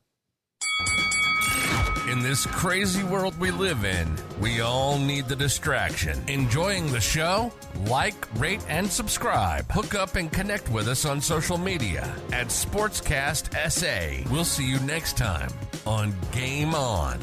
In this crazy world we live in, we all need the distraction. Enjoying the show? Like, rate, and subscribe. Hook up and connect with us on social media at SportsCast SA. We'll see you next time on Game On.